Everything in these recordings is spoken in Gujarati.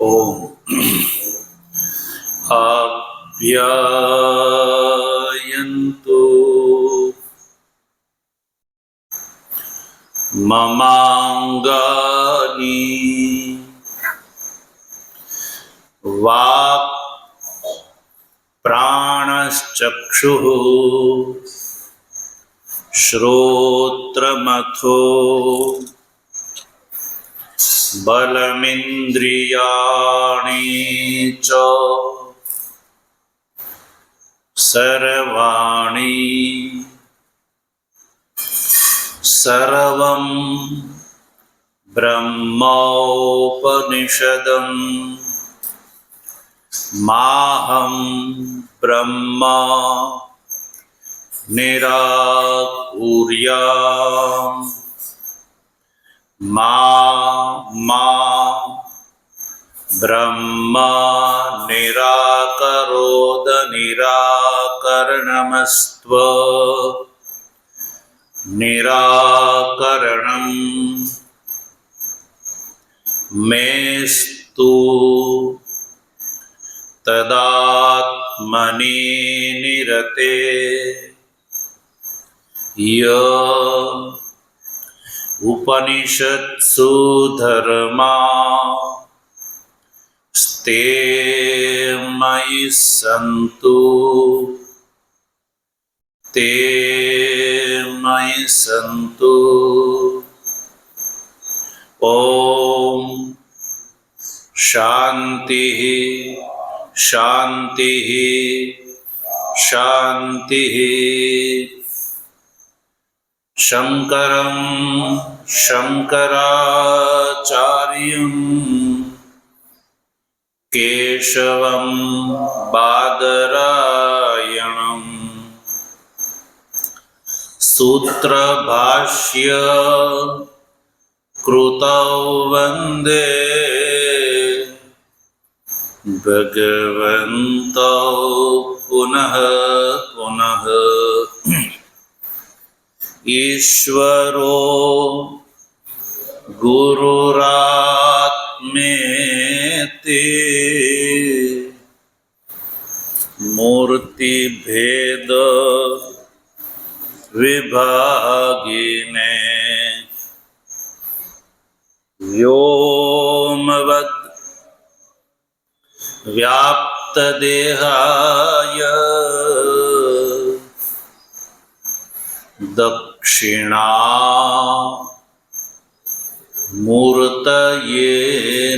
ओम आप्यायन्तु ममाङ्गानि वाक् प्राणश्चक्षुः श्रोत्रमथो बलमिन्द्रियाणि च सर्वाणि सर्वं ब्रह्मोपनिषदम् माहं ब्रह्म निराकुर्याम् मा ब्रह्म निराकरोद निराकरणमस्त्व निराकरणं मेस्तु तदात्मनि निरते य उपनिषत्सु धर्मा स्ते मयि सन्तु ते मयि सन्तु। ओम शांति शांति शांति। शंकरं शंकराचार्यं केशवं बादरायणं सूत्रभाष्य कृतौ वन्दे भगवन्तौ पुनः पुनः। ईश्वरो गुरुरात्मेति मूर्तिभेद विभागिने व्योमवद् व्याप्तदेहाय दक्षिणामूर्तये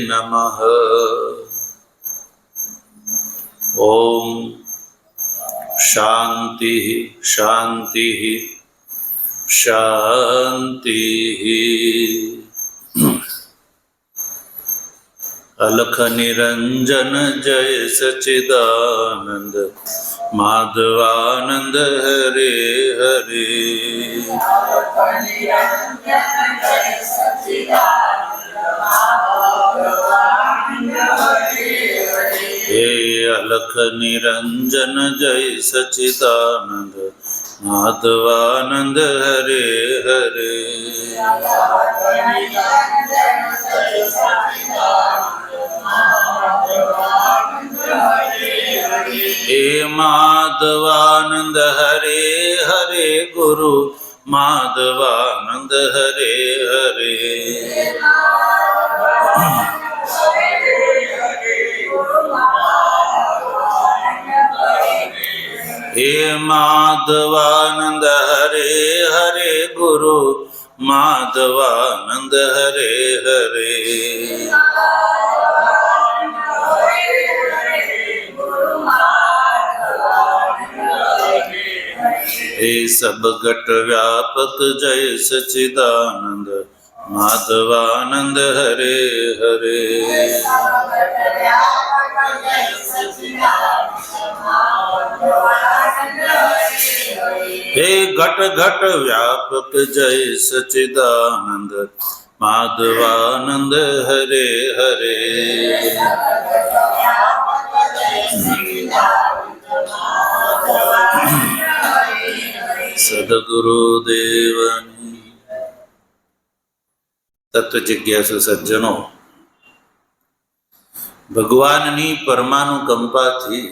नमः। ओम शांति शांति शांति। अलख निरंजन जय सच्चिदानंद माधवानंद हरे हरे। हे अलख निरंजन जय सच्चिदानंद माधवानंद हरे हरे। हे माधवानंद हरे हरे गुरु माधवानंद हरे हरे। हे माधवानंद हरे हरे गुरु माधवानंद हरे हरे। हे सब घट व्यापक जय सच्चिदानंद माधवानंद हरे हरे। हे घट घट व्यापक जय सच्चिदानंद माधवानंद हरे हरे। सद्गुरुदेव તત્વ જિજ્ઞાસુ સજ્જનો, ભગવાનની પરમાનુકંપાથી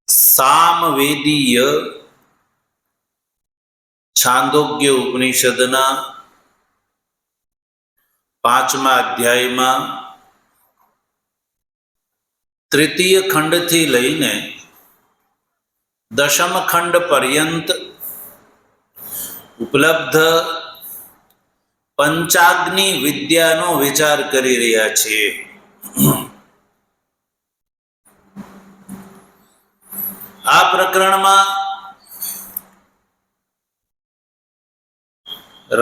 સામવેદીય છાંદોગ્ય ઉપનિષદના 5મા અધ્યાયમાં તૃતીય ખંડથી લઈને 10મ ખંડ પર્યંત ઉપલબ્ધ પંચાગ્નિ વિદ્યાનો વિચાર કરી રહ્યા છીએ. આ પ્રકરણમાં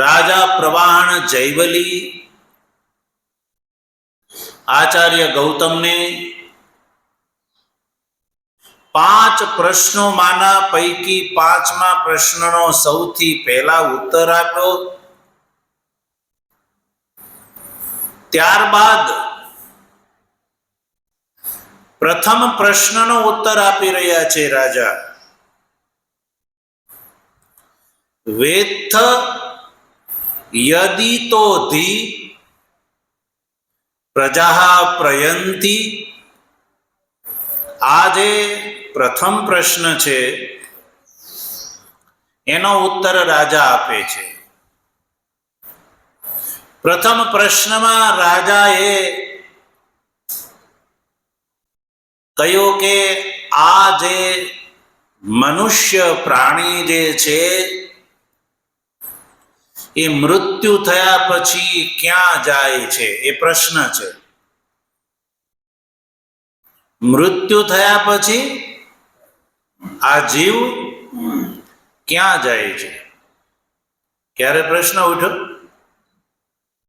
રાજા પ્રવાહણ જૈવલી આચાર્ય ગૌતમને 5 પ્રશ્નોમાંના પૈકી 5મા પ્રશ્નનો સૌથી પહેલા ઉત્તર આપ્યો. ત્યારબાદ પ્રથમ પ્રશ્નનો ઉત્તર આપી રહ્યા છે રાજા. વેત્થ યદિતોધિ પ્રજા પ્રયંતિ. આ જે પ્રથમ પ્રશ્ન છે એનો ઉત્તર રાજા આપે છે. પ્રથમ પ્રશ્નમાં રાજાએ કહ્યું કે આ જે મનુષ્ય પ્રાણી જે છે એ મૃત્યુ થયા પછી ક્યાં જાય છે એ પ્રશ્ન છે. મૃત્યુ થયા પછી આ જીવ ક્યાં જાય છે? ક્યારે પ્રશ્ન ઉઠ્યો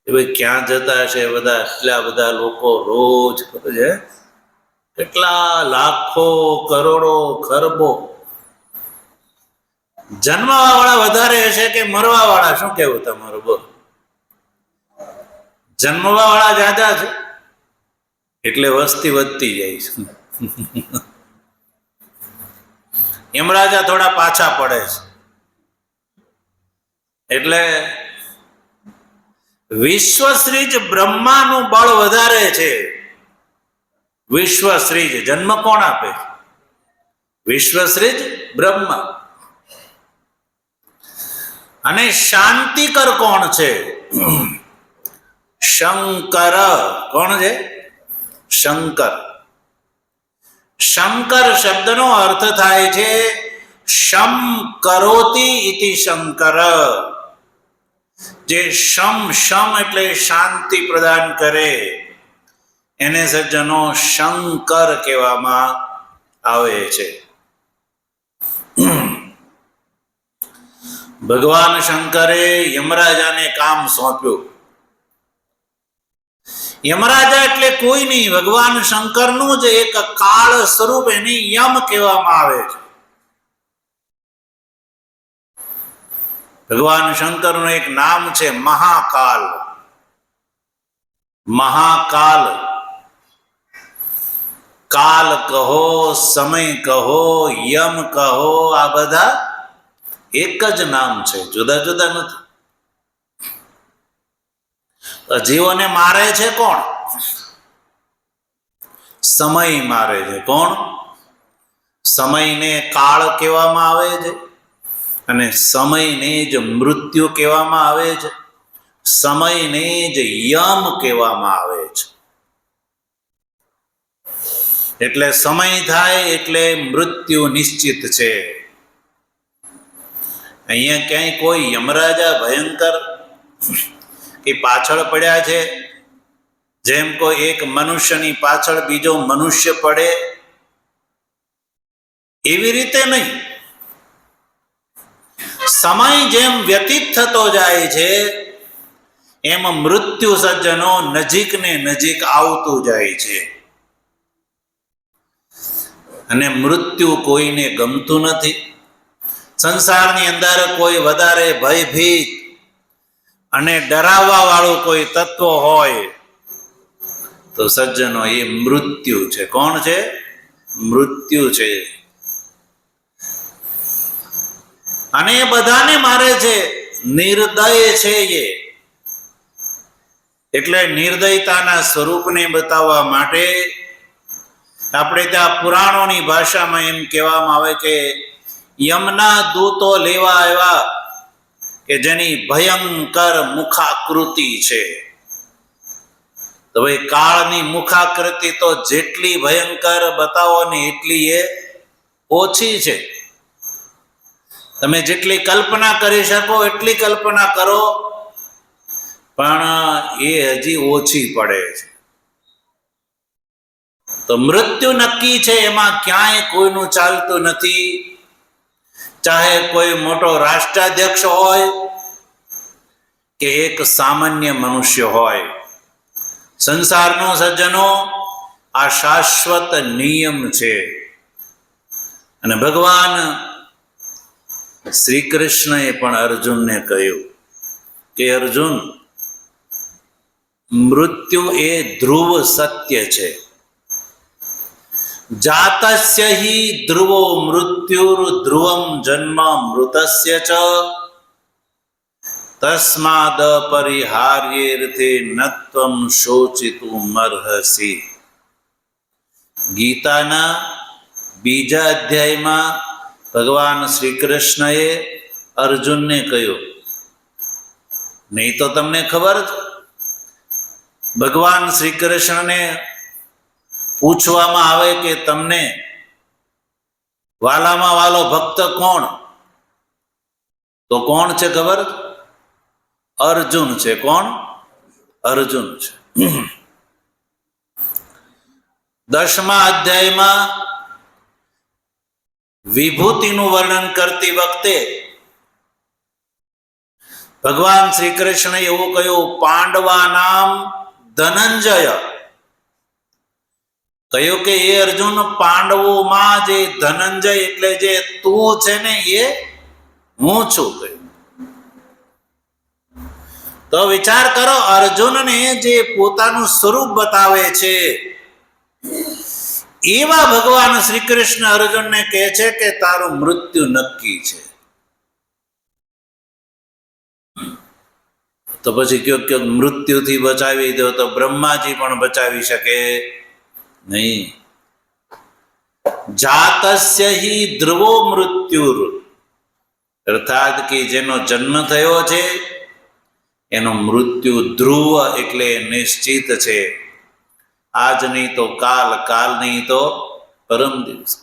કે ભાઈ ક્યાં જતા હશે બધા? એટલા બધા લોકો રોજ છે, કેટલા લાખો કરોડો ખરબો. જન્મવા વાળા વધારે હશે કે મરવા વાળા? શું કેવું તમારું? બોલ. જન્મવા વાળા જ્યાદા છે એટલે વસ્તી વધતી જાય છે. યમરાજા થોડા પાછા પડે છે એટલે વિશ્વશ્રીજ બ્રહ્માનું બળ વધારે છે. વિશ્વશ્રીજ જન્મ કોણ આપે? વિશ્વશ્રીજ બ્રહ્મા. અને શાંતિકર કોણ છે? શંકર. કોણ છે? શંકર. શંકર શબ્દનો અર્થ થાય છે શમ કરોતિ ઇતિ શંકર. જે શમ એટલે શાંતિ પ્રદાન કરે એને સજ્જનો શંકર કહેવામાં આવે છે. ભગવાન શંકરે યમરાજાને કામ સોંપ્યું. યમરાજા એટલે કોઈ નહીં, ભગવાન શંકરનું જ એક કાળ સ્વરૂપ એને યમ કહેવામાં આવે છે. ભગવાન શંકરનું એક નામ છે મહાકાલ. મહાકાલ. કાલ કહો, સમય કહો, યમ કહો, આ બધા એક જ નામ છે, જુદા જુદા નથી. જીવોને મારે છે કોણ? સમય મારે છે. કોણ? સમયને કાળ કહેવામાં આવે છે અને સમયને જ મૃત્યુ કહેવામાં આવે છે. સમયને જ યમ કહેવામાં આવે છે. એટલે સમય થાય એટલે મૃત્યુ નિશ્ચિત છે. અહીંયા ક્યાંય કોઈ યમરાજા ભયંકર કે પાછળ પડ્યા છે, જેમ કોઈ એક મનુષ્યની પાછળ બીજો મનુષ્ય પડે એવી રીતે નહીં. સમય જેમ વ્યતીત થતો જાય છે એમ મૃત્યુ સજ્જનો નજીક ને નજીક આવતું જાય છે. અને મૃત્યુ કોઈને ગમતું નથી. સંસારની અંદર કોઈ વધારે ભયભીત અને ડરાવવા વાળું કોઈ તત્વ હોય તો સજ્જનો એ મૃત્યુ છે. કોણ છે? મૃત્યુ છે. અને એ બધાને મારે છે. નિર્દય છે એ. એટલે નિર્દયતાના સ્વરૂપને બતાવવા માટે આપણે ત્યાં પુરાણોની ભાષામાં એમ કહેવામાં આવે કે યમના દૂતો લેવા આવ્યા કે જેની ભયંકર મુખાકૃતિ છે. તો ભાઈ કાળની મુખાકૃતિ તો જેટલી ભયંકર બતાવો ને એટલી એ ઓછી છે. તમે જેટલી કલ્પના કરી શકો એટલી કલ્પના કરો, પણ એ હજી ઓછી પડે છે. તો મૃત્યુ નક્કી છે, એમાં ક્યાંય કોઈનું ચાલતું નથી. ચાહે કોઈ મોટો રાષ્ટ્રાધ્યક્ષ હોય કે એક સામાન્ય મનુષ્ય હોય. સંસારનો સજ્જનો આ શાશ્વત નિયમ છે. અને ભગવાન શ્રી કૃષ્ણએ પણ અર્જુનને કહ્યું કે અર્જુન, મૃત્યુ એ ધ્રુવ સત્ય છે. જાતસ્ય હિ ધ્રુવો મૃત્યુર ધ્રુવમ જન્મ મૃતસ્ય ચ તસ્માદ પરિહાર્યેર્થે નત્વમ શોચિતુમ અર્હસી. ગીતાના 2 અધ્યાયમાં ભગવાન શ્રી કૃષ્ણએ અર્જુનને કહ્યું. નહીં તો તમને ખબર જ, ભગવાન શ્રી કૃષ્ણને પૂછવામાં આવે કે તમને વાલામાં વાલો ભક્ત કોણ? તો કોણ છે ખબર? અર્જુન છે. કોણ? અર્જુન છે. 10મા અધ્યાયમાં વિભૂતિનું વર્ણન કરતી વખતે ભગવાન શ્રી કૃષ્ણએ એવું કહ્યું, પાંડવા નામ ધનંજય. કહ્યું કે એ અર્જુન, પાંડવોમાં જે ધનંજય એટલે જે તું છે ને એ હું છું. કહ્યું તો વિચાર કરો, અર્જુનને જે પોતાનું સ્વરૂપ બતાવે છે એવા ભગવાન શ્રી કૃષ્ણ અર્જુનને કહે છે કે તારું મૃત્યુ નક્કી છે. તો પછી કયો મૃત્યુથી બચાવી દો તો બ્રહ્માજી પણ બચાવી શકે નહીં. જાતસ્ય હિ ધ્રુવો મૃત્યુર, અર્થાત કે જેનો જન્મ થયો છે એનું મૃત્યુ ધ્રુવ એટલે નિશ્ચિત છે. આજ નહીં તો કાલ, કાલ નહીં તો પરમ દિવસ.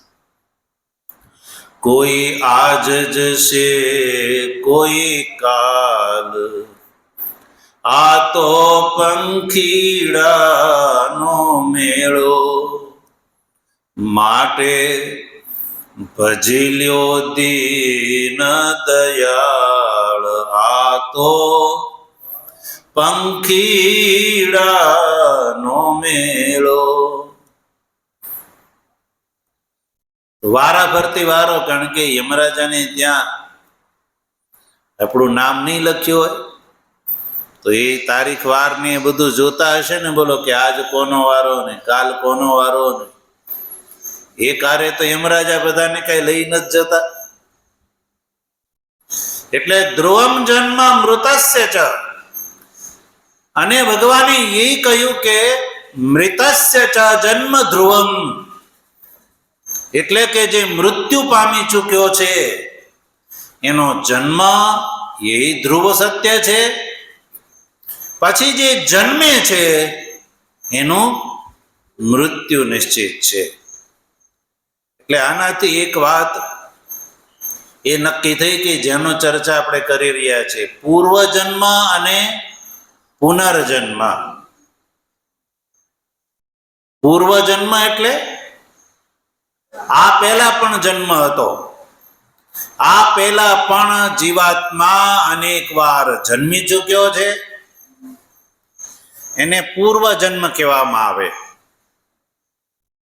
કોઈ આજ જશે કોઈ કાલ, આ તો પંખીડાનો મેળો. માટે ભજી લ્યો દીન દયાળ, આ તો પંખીડાનો મેળો. વારા ફરતી વારો, કારણ કે યમરાજાને ત્યાં આપણું નામ નહીં લખ્યું હોય તો એ તારીખ વાર ને બધું જોતા હશે ને. બોલો કે આજ કોનો વારો ને કાલ કોનો વારો ને. એ કારે તો યમરાજા બધાને કઈ લઈ નથી જતા. એટલે ધ્રુવમ જન્મ મૃતસ્ય ચ. અને ભગવાને એ કહ્યું કે મૃતસ્ય ચ જન્મ ધ્રુવમ, એટલે કે જે મૃત્યુ પામી ચૂક્યો છે એનો જન્મ એ ધ્રુવ સત્ય છે. પછી જે જન્મે છે એનું મૃત્યુ નિશ્ચિત છે. એટલે આનાથી એક વાત એ નક્કી થઈ કે જેનો ચર્ચા આપણે કરી રહ્યા છીએ, પૂર્વજન્મ અને પુનર્જન્મ. પૂર્વજન્મ એટલે આ પહેલા પણ જન્મ હતો, આ પહેલા પણ જીવાત્મા અનેક વાર જન્મી ચૂક્યો છે, એને પૂર્વજન્મ કહેવામાં આવે.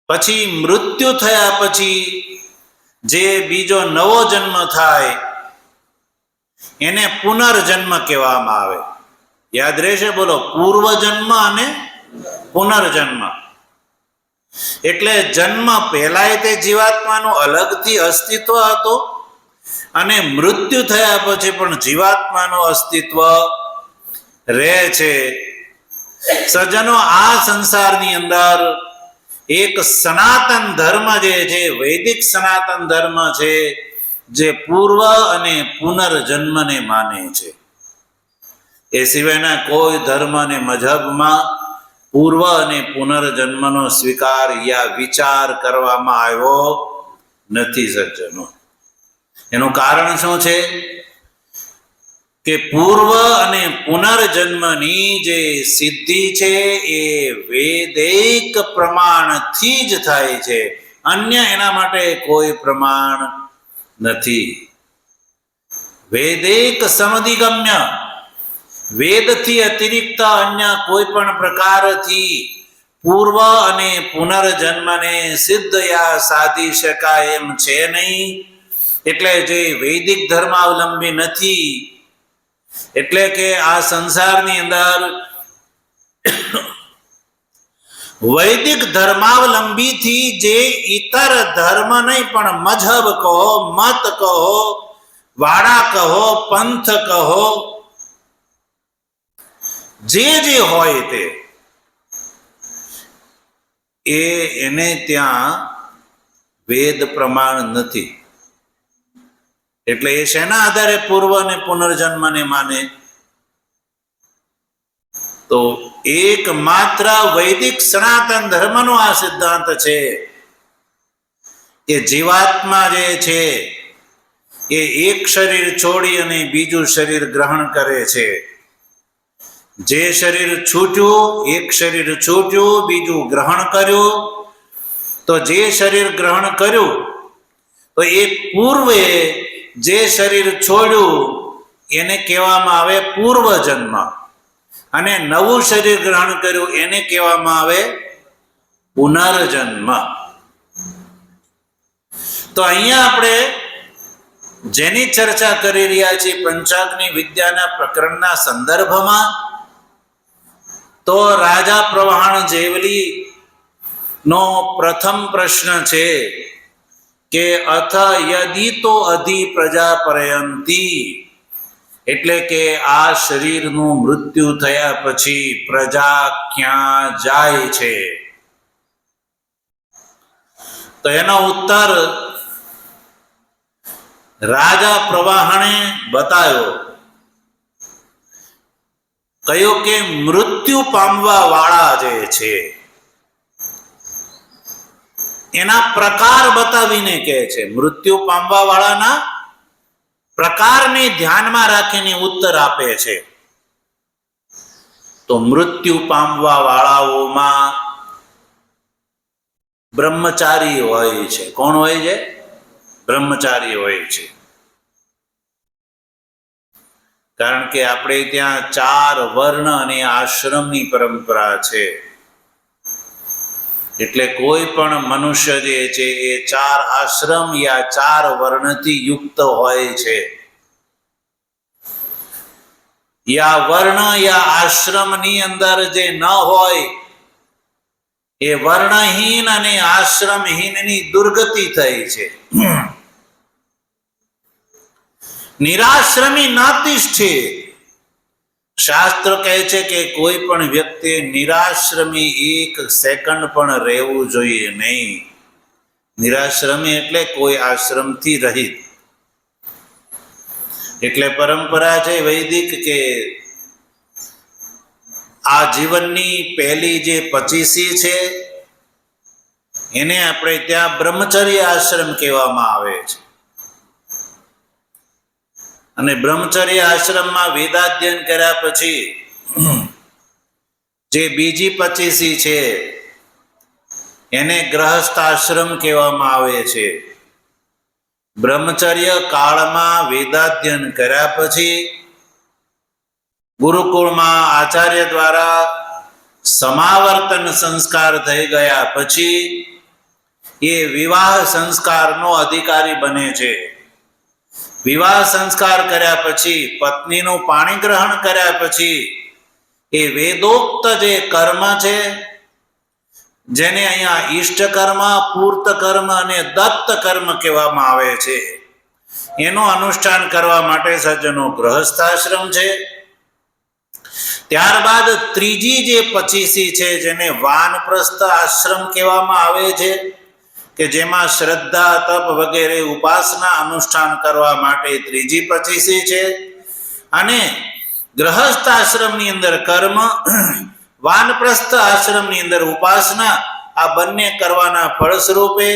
પછી મૃત્યુ થયા પછી જે બીજો નવો જન્મ થાય એને પુનર્જન્મ કહેવામાં આવે. યાદ રહેશે? બોલો, પૂર્વજન્મ અને પુનર્જન્મ. એટલે જન્મ પહેલાય તે જીવાત્માનું અલગથી અસ્તિત્વ હતું, અને મૃત્યુ થયા પછી પણ જીવાત્માનું અસ્તિત્વ રહે છે. સજ્જનો, આ સંસારની અંદર એક સનાતન ધર્મ જે છે, વૈદિક સનાતન ધર્મ છે, જે પૂર્વ અને પુનર્જન્મને માને છે. એ સિવાયના કોઈ ધર્મ અને મજહબમાં પૂર્વ અને પુનર્જન્મનો સ્વીકાર યા વિચાર કરવામાં આવ્યો નથી. સજ્જનો, એનું કારણ શું છે કે પૂર્વ અને પુનર્જન્મની જે સિદ્ધિ છે એ વૈદિક પ્રમાણથી જ થાય છે. અન્ય એના માટે કોઈ પ્રમાણ નથી. વૈદિક સમધિગમ્ય, વેદથી અતિરિક્ત અન્ય કોઈ પણ પ્રકારથી પૂર્વ અને પુનર્જન્મને સિદ્ધ યા સાધી શકાય એમ છે નહીં. એટલે જે વૈદિક ધર્માવલંબી નથી, એટલે કે આ સંસારની અંદર વૈદિક ધર્માવલંબીથી જે ઇતર ધર્મ નહીં પણ મજહબ કહો, મત કહો, વાડા કહો, પંથ કહો, જે હોય તે એને ત્યાં વેદ પ્રમાણ નથી. એટલે એ શેના આધારે પૂર્વ અને પુનર્જન્મને માને? તો એકમાત્ર વૈદિક સનાતન ધર્મનો આ સિદ્ધાંત છે કે જીવાત્મા જે છે એ એક શરીર છોડી અને બીજું શરીર ગ્રહણ કરે છે. જે શરીર છૂટ્યું, એક શરીર છૂટ્યું, બીજું ગ્રહણ કર્યું, તો જે શરીર ગ્રહણ કર્યું તો એ પૂર્વે જે શરીર છોડ્યું એને કહેવામાં આવે પૂર્વ જન્મ, અને નવું શરીર ગ્રહણ કર્યું એને કહેવામાં આવે પુનર્જન્મ. તો અહીંયા આપણે જેની ચર્ચા કરી રહ્યા છીએ પંચાગ્નિ વિદ્યાના પ્રકરણના સંદર્ભમાં, તો રાજા પ્રવાહણ જેવલી નો પ્રથમ પ્રશ્ન છે કે અથ યદિ તો અધિ પ્રજા પરયંતી, એટલે કે આ શરીરનું મૃત્યુ થયા પછી પ્રજા ક્યાં જાય છે? તો એનો ઉત્તર રાજા પ્રવાહણે બતાવ્યો. કહ્યું કે મૃત્યુ પામવા વાળા જે છે એના પ્રકાર બતાવીને કહે છે. મૃત્યુ પામવા વાળાના પ્રકારને ધ્યાનમાં રાખીને ઉત્તર આપે છે. તો મૃત્યુ પામવા વાળાઓમાં બ્રહ્મચારી હોય છે. કોણ હોય છે? બ્રહ્મચારી હોય છે. કારણ કે આપણે ત્યાં 4 વર્ણ અને આશ્રમની પરંપરા છે. એટલે કોઈ પણ મનુષ્ય જે છે એ 4 આશ્રમ યા 4 વર્ણથી યુક્ત હોય છે. યા વર્ણ યા આશ્રમની અંદર જે ન હોય એ વર્ણહીન અને આશ્રમહીનની દુર્ગતિ થઈ છે. નિરાશ્રમી નાતિષ્ઠે, શાસ્ત્ર કહે છે કે કોઈ પણ વ્યક્તિ નિરાશ્રમી 1 સેકન્ડ પણ રહેવું જોઈએ નહીં. નિરાશ્રમી એટલે કોઈ આશ્રમથી રહિત. એટલે પરંપરા છે વૈદિક કે આ જીવનની પહેલી જે 25 છે એને આપણે ત્યાં બ્રહ્મચર્ય આશ્રમ કહેવામાં આવે છે. અને બ્રહ્મચર્ય આશ્રમમાં વેદાધ્યયન કર્યા પછી જે બીજી 25 છે એને ગ્રહસ્થ આશ્રમ કહેવામાં આવે છે. બ્રહ્મચર્ય કાળમાં વેદાધ્યયન કર્યા પછી ગુરુકુળમાં આચાર્ય દ્વારા સમાવર્તન સંસ્કાર થઈ ગયા પછી એ વિવાહ સંસ્કારનો અધિકારી બને છે. વિવાહ સંસ્કાર કર્યા પછી પત્નીનું પાણી ગ્રહણ કર્યા પછી એ વેદોક્ત જે કર્મ છે, જેને અહીંયા ઈષ્ટ કર્મ, પૂર્ત કર્મ અને દત્ત કર્મ કહેવામાં આવે છે, એનું અનુષ્ઠાન કરવા માટે સજ્જનો ગૃહસ્થાશ્રમ છે. ત્યારબાદ ત્રીજી જે 25 છે જેને વાનપ્રસ્થ આશ્રમ કહેવામાં આવે છે, કે જેમાં શ્રદ્ધા, તપ વગેરે ઉપાસના અનુષ્ઠાન કરવા માટે ત્રીજી 25 છે. અને ગૃહસ્થ આશ્રમની અંદર કર્મ, વાનપ્રસ્થ આશ્રમની અંદર ઉપાસના, આ બંને કરવાના ફળ સ્વરૂપે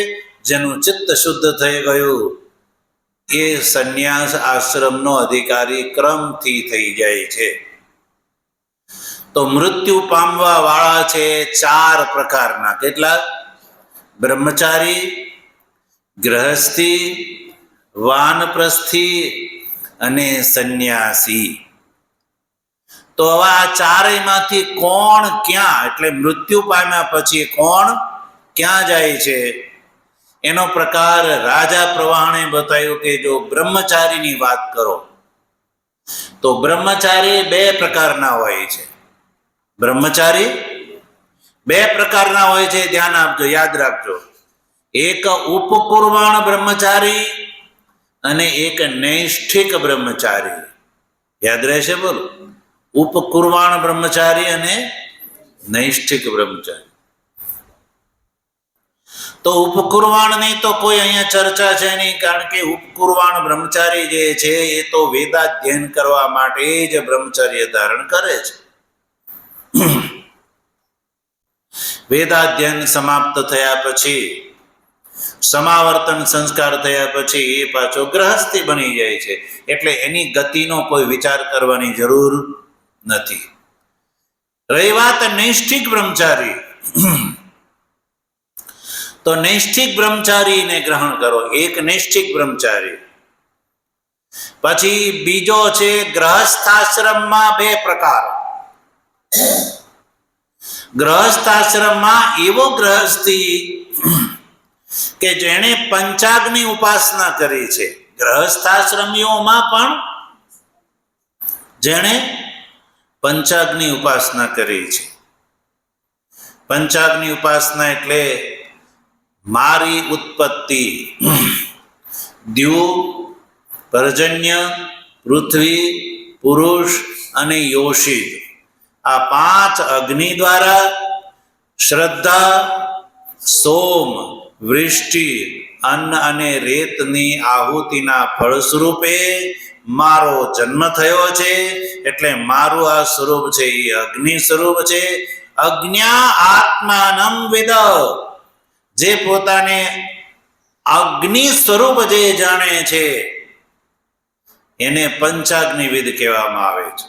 જેનું ચિત્ત શુદ્ધ થઈ ગયું એ સંન્યાસ આશ્રમનો અધિકારી ક્રમથી થઈ જાય છે. તો મૃત્યુ પામવા વાળા છે 4 પ્રકારના. કેટલા? બ્રહ્મચારી, ગ્રહસ્થી, વાનપ્રસ્થી અને સંન્યાસી. તો હવે આ ચારેયમાંથી કોણ ક્યાં, એટલે મૃત્યુ પામ્યા પછી કોણ ક્યાં જાય છે એનો પ્રકાર રાજા પ્રવાહણે બતાવ્યું કે જો બ્રહ્મચારીની વાત કરો તો બ્રહ્મચારી 2 પ્રકારના હોય છે. બ્રહ્મચારી 2 પ્રકારના હોય છે, ધ્યાન આપજો, યાદ રાખજો. એક ઉપકુર્વાણ બ્રહ્મચારી અને એક નૈષ્ઠિક બ્રહ્મચારી. યાદ રહેશે? બોલો, ઉપકુર્વાણ બ્રહ્મચારી અને નૈષ્ઠિક બ્રહ્મચારી. તો ઉપકુર્વાણની તો કોઈ અહીંયા ચર્ચા છે નહીં, કારણ કે ઉપકુર્વાણ બ્રહ્મચારી જે છે એ તો વેદાધ્યયન કરવા માટે જ બ્રહ્મચર્ય ધારણ કરે છે. વેદાધ્યયન સમાપ્ત થયા પછી, સમાવર્તન સંસ્કાર થયા પછી એ પાછો ગ્રહસ્થી બની જાય છે, એટલે એની ગતિનો કોઈ વિચાર કરવાની જરૂર નથી. રહી વાત નૈષ્ઠિક બ્રહ્મચારી, તો નૈષ્ઠિક બ્રહ્મચારીને ગ્રહણ કરો. એક નૈષ્ઠિક બ્રહ્મચારી. પછી બીજો છે ગ્રહસ્થાશ્રમમાં 2 પ્રકાર. ગ્રહસ્થાશ્રમમાં એવો ગ્રહસ્થી કે જેણે પંચાગ્નિ ઉપાસના કરી છે. ગ્રહસ્થાશ્રમીઓમાં પણ જેણે પંચાગ્નિ ઉપાસના કરી છે. પંચાગ્નિ ઉપાસના એટલે મારી ઉત્પત્તિ, દ્યુ, પર્જન્ય, પૃથ્વી, પુરુષ અને યોષિત, આ 5 અગ્નિ દ્વારા શ્રદ્ધા, સોમ, વૃષ્ટિ, અન્ન અને રેતની આહુતિના ફળ સ્વરૂપે મારો જન્મ થયો છે. એટલે મારું આ સ્વરૂપ છે એ અગ્નિ સ્વરૂપ છે. અજ્ઞા આત્માનમ વિદ, જે પોતાને અગ્નિ સ્વરૂપ જે જાણે છે એને પંચાગ્નિવિદ કહેવામાં આવે છે.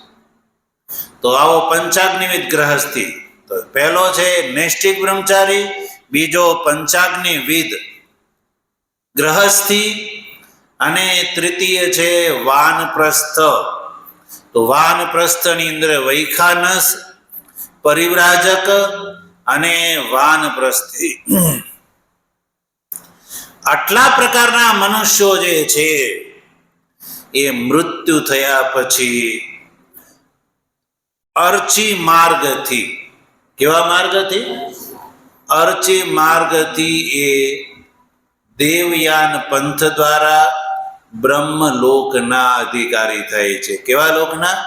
તો આવો પંચાગ્નિવિદ ગ્રહસ્થી. તો પહેલો છે નૈષ્ઠિક બ્રહ્મચારી, બીજો પંચાગ્નિવિદ ગ્રહસ્થી, અને તૃતીય છે વાનપ્રસ્થ. તો વાનપ્રસ્થની અંદર વૈખાનસ, પરિવ્રાજક અને વાનપ્રસ્થી. આટલા પ્રકારના મનુષ્યો જે છે એ મૃત્યુ થયા પછી અર્ચી માર્ગથી, કેવા માર્ગથી? અર્ચી માર્ગથી એ દેવયાન પંથ દ્વારા બ્રહ્મલોકના અધિકારી થાય છે. કેવા લોકના?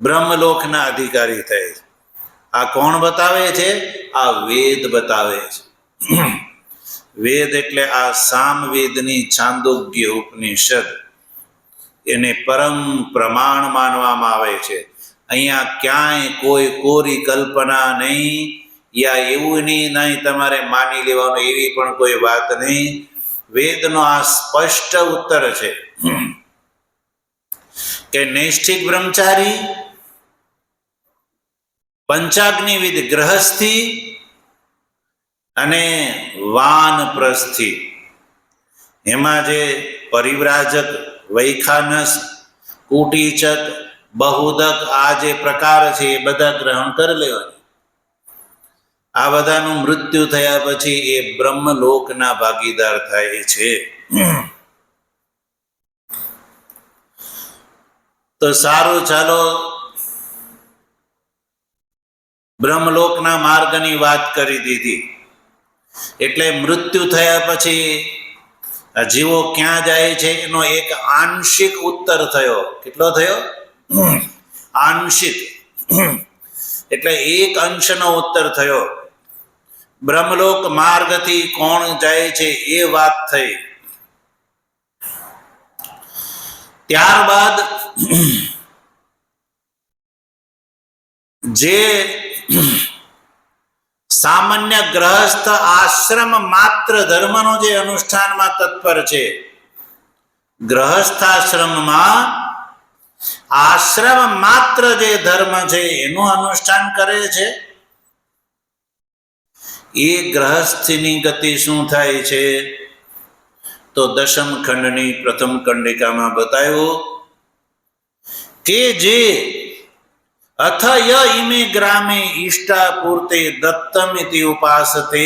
બ્રહ્મલોકના અધિકારી થાય છે. આ કોણ બતાવે છે? આ વેદ બતાવે છે. વેદ એટલે આ સામવેદની છાંદોગ્ય ઉપનિષદ, એને પરમ પ્રમાણ માનવામાં આવે છે. અહીંયા ક્યાંય કોઈ કોરી કલ્પના નહીં, યા એવું નહીં તમારે માની લેવાનું એવી પણ કોઈ વાત નહીં. વેદનો આ સ્પષ્ટ ઉત્તર છે કે નૈષ્ઠિક બ્રહ્મચારી, પંચાગ્નિવિદ ગ્રહસ્થી અને વાનપ્રસ્થી, એમાં જે પરિવ્રાજક, વૈખાનસ, કુટીચક, બહુદક, આ જે પ્રકાર છે એ બધા ગ્રહણ કરી લેવાના. આ બધાનું મૃત્યુ થયા પછી એ બ્રહ્મલોકના ભાગીદાર થાય છે. તો સારું, ચાલો બ્રહ્મલોકના માર્ગની વાત કરી દીધી. એટલે મૃત્યુ થયા પછી આ જીવો ક્યાં જાય છે એનો એક આંશિક ઉત્તર થયો. કેટલો થયો? આંશિક. એટલે એક અંશનો ઉત્તર થયો. બ્રહ્મલોક માર્ગથી કોણ જાય છે એ વાત થઈ. ત્યારબાદ જે સામાન્ય ગ્રહસ્થ આશ્રમ માત્ર ધર્મનો જે અનુષ્ઠાનમાં તત્પર છે, ગ્રહસ્થાશ્રમમાં આશ્રમ માત્ર જે ધર્મ છે એનું અનુષ્ઠાન કરે છે, એ ગ્રહસ્થની ગતિ શું થાય છે? તો દશમ ખંડની પ્રથમ કંડિકામાં બતાવ્યું કે જે અથ ય ઇમે ગ્રામે ઈષ્ટા પૂર્તે દત્તમ ઇતિ ઉપાસતે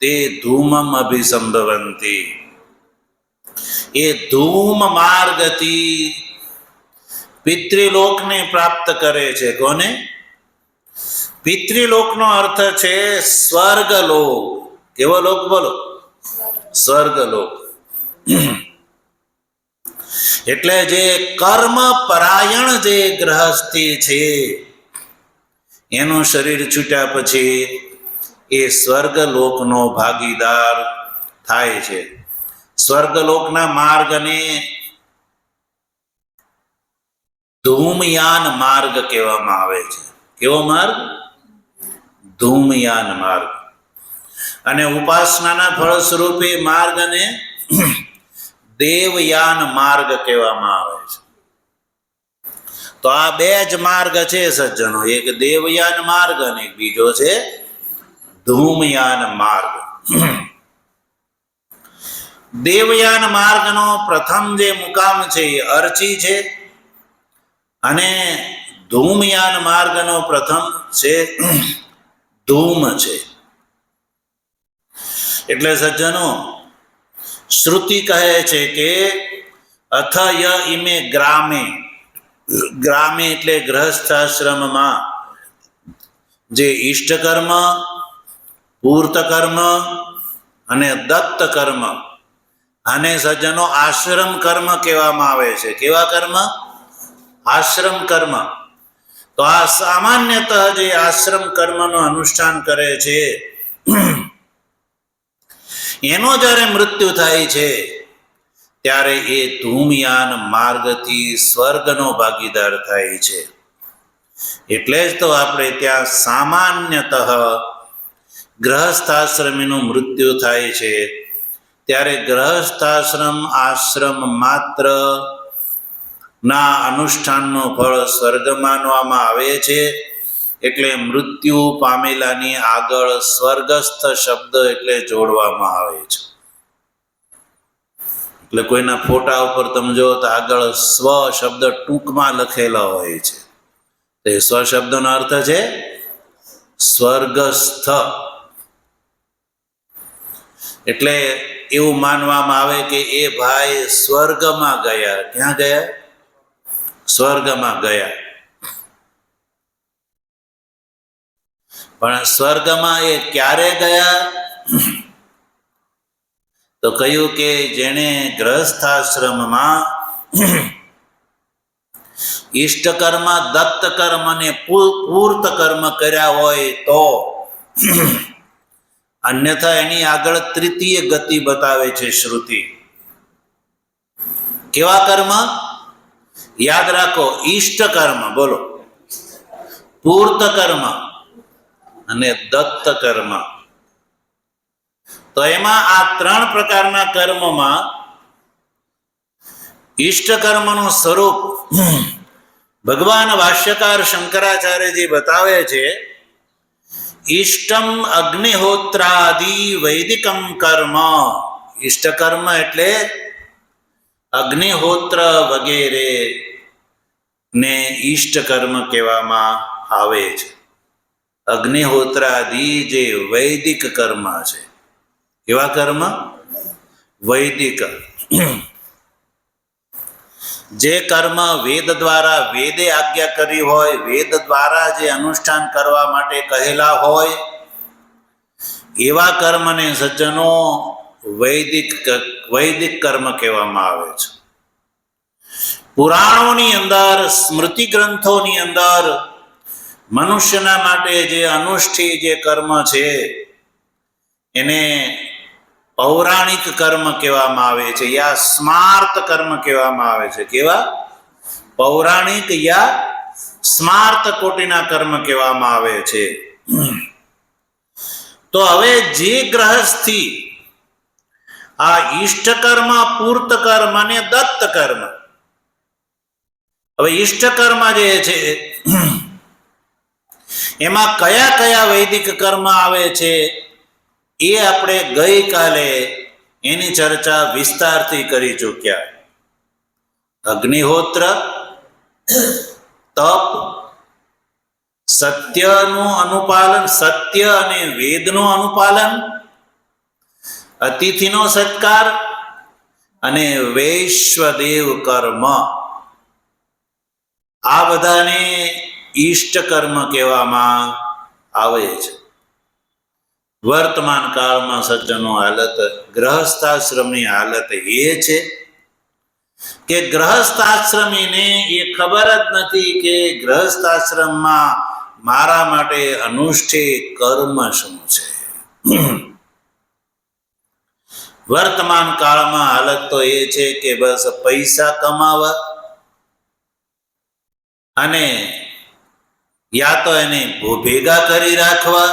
તે ધૂમમ અભિસંભવંતી. એ ધૂમ માર્ગથી પિતૃલોકને પ્રાપ્ત કરે છે. કોને? પિતૃલોકનો અર્થ છે સ્વર્ગલોક. કેવો લોક? બોલો. સ્વર્ગલોક. એટલે જે કર્મ પરાયણ જે ગ્રહસ્થી છે એનું શરીર છૂટ્યા પછી એ સ્વર્ગલોકનો ભાગીદાર થાય છે. સ્વર્ગલોકના માર્ગને ધૂમયાન માર્ગ કહેવામાં આવે છે. કેવો માર્ગ? ધૂમયાન માર્ગ. અને ઉપાસનાના ફળ સ્વરૂપે માર્ગને દેવયાન માર્ગ કહેવામાં આવે છે. તો આ બે જ માર્ગ છે સજ્જનો, એક દેવયાન માર્ગ અને બીજો છે ધૂમયાન માર્ગ. દેવયાન માર્ગનો પ્રથમ જે મુકામ છે એ અર્ચી છે અને ધૂમયાન માર્ગનો પ્રથમ છે ધૂમ છે. એટલે સજ્જનો શ્રુતિ કહે છે કે અથ ય ઇમે ગ્રામે, ગ્રામે એટલે ગ્રહસ્થાશ્રમમાં જે ઈષ્ટકર્મ, પૂર્તકર્મ અને દત્ત કર્મ, આને સજ્જનો આશ્રમ કર્મ કહેવામાં આવે છે. કેવા કર્મ? આશ્રમ કર્મ. તો આ સામાન્યતઃ જે આશ્રમ કર્મનું અનુષ્ઠાન કરે છે એનો જ્યારે મૃત્યુ થાય છે ત્યારે એ ધૂમયાન માર્ગથી સ્વર્ગનો ભાગીદાર થાય છે. એટલે જ તો આપણે ત્યાં સામાન્યતઃ ગ્રહસ્થાશ્રમીનું મૃત્યુ થાય છે ત્યારે ગ્રહસ્થાશ્રમ આશ્રમ માત્ર ના અનુષ્ઠાનનું ફળ સ્વર્ગ માનવામાં આવે છે. એટલે મૃત્યુ પામેલાની આગળ સ્વર્ગસ્થ શબ્દ એટલે જોડવામાં આવે છે. એટલે કોઈના ફોટા ઉપર તમે જો તો આગળ સ્વ શબ્દ ટૂંકમાં લખેલા હોય છે. તે સ્વ શબ્દનો અર્થ છે સ્વર્ગસ્થ. એટલે એવું માનવામાં આવે કે એ ભાઈ સ્વર્ગમાં ગયા. ક્યાં ગયા? સ્વર્ગમાં ગયા. પણ સ્વર્ગમાં એ ક્યારે ગયા? તો કહ્યું કે જેણે ગ્રહસ્થાશ્રમમાં ઈષ્ટકર્મ, દત્ત કર્મ અને પૂર્ત કર્મ કર્યા હોય તો, અન્યથા એની આગળ તૃતીય ગતિ બતાવે છે શ્રુતિ. કેવા કર્મ? યાદ રાખો, ઈષ્ટ કર્મ, બોલો, પૂર્ત કર્મ અને દત્ત કર્મ. તો એમાં આ ત્રણ પ્રકારના કર્મમાં ઈષ્ટ કર્મનું સ્વરૂપ ભગવાન ભાષ્યકાર શંકરાચાર્યજી બતાવે છે. ઈષ્ટમ અગ્નિહોત્રાદિ વૈદિકમ કર્મ. ઈષ્ટ કર્મ એટલે અગ્નિહોત્ર વગેરે ને ઈષ્ટ કર્મ કહેવામાં આવે છે. અગ્નિહોત્રાદિ જે વૈદિક કર્મ છે. કેવા કર્મ? વૈદિક. જે કર્મ વેદ દ્વારા, વેદે આજ્ઞા કરી હોય, વેદ દ્વારા જે અનુષ્ઠાન કરવા માટે કહેલા હોય એવા કર્મને સજ્જનો વૈદિક કર્મ કહેવામાં આવે છે. પુરાણોની અંદર, સ્મૃતિ ગ્રંથોની અંદર મનુષ્યના માટે જે અનુષ્ઠી જે કર્મ છે એને પૌરાણિક કર્મ કહેવામાં આવે છે, યા સ્માર્ત કર્મ કહેવામાં આવે છે. કેવા? પૌરાણિક યા સ્માર્ત કોટીના કર્મ કહેવામાં આવે છે. તો હવે જે ગ્રહસ્થી આ ઈષ્ટ કર્મ, પૂર્ત કર્મ અને દત્ત કર્મ, હવે ઈષ્ટ કર્મ જે છે એમાં કયા કયા વૈદિક કર્મ આવે છે એ આપણે ગઈકાલે એની ચર્ચા વિસ્તારથી કરી ચૂક્યા. અગ્નિહોત્ર, તપ, સત્યનું અનુપાલન, સત્ય અને વેદનું અનુપાલન, અતિથિનો સત્કાર અને વૈશ્વદેવ કર્મ, આ બધાને ઈષ્ટ કર્મ કહેવામાં આવે છે. વર્તમાન કાળમાં સજ્જનો હાલત, ગ્રહસ્થાશ્રમની હાલત એ છે કે ગ્રહસ્થાશ્રમીને એ ખબર જ નથી કે ગ્રહસ્થાશ્રમમાં મારા માટે અનુષ્ઠેય કર્મ શું છે. વર્તમાન કાળમાં હાલત તો એ છે કે બસ પૈસા કમાવા અને યા તો એને ભેગા કરી રાખવા,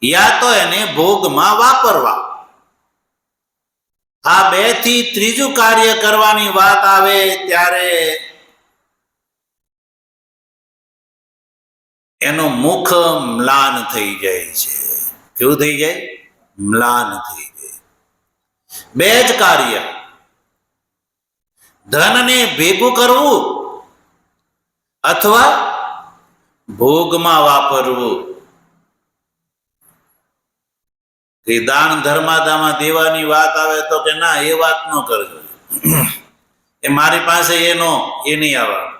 યા તો એને ભોગમાં વાપરવા. આ બે થી ત્રીજું કાર્ય કરવાની વાત આવે ત્યારે એનું મુખ મ્લાન થઈ જાય છે. કેવું થઈ જાય? મ્લાન થઈ જાય. બે જ કાર્ય, ધનને ભેગું કરવું અથવા ભોગમાં વાપરવું. એ દાન ધર્માદામાં દેવાની વાત આવે તો કે ના, એ વાત ન કરજો, એ મારી પાસે એ નહીં આવવાનું.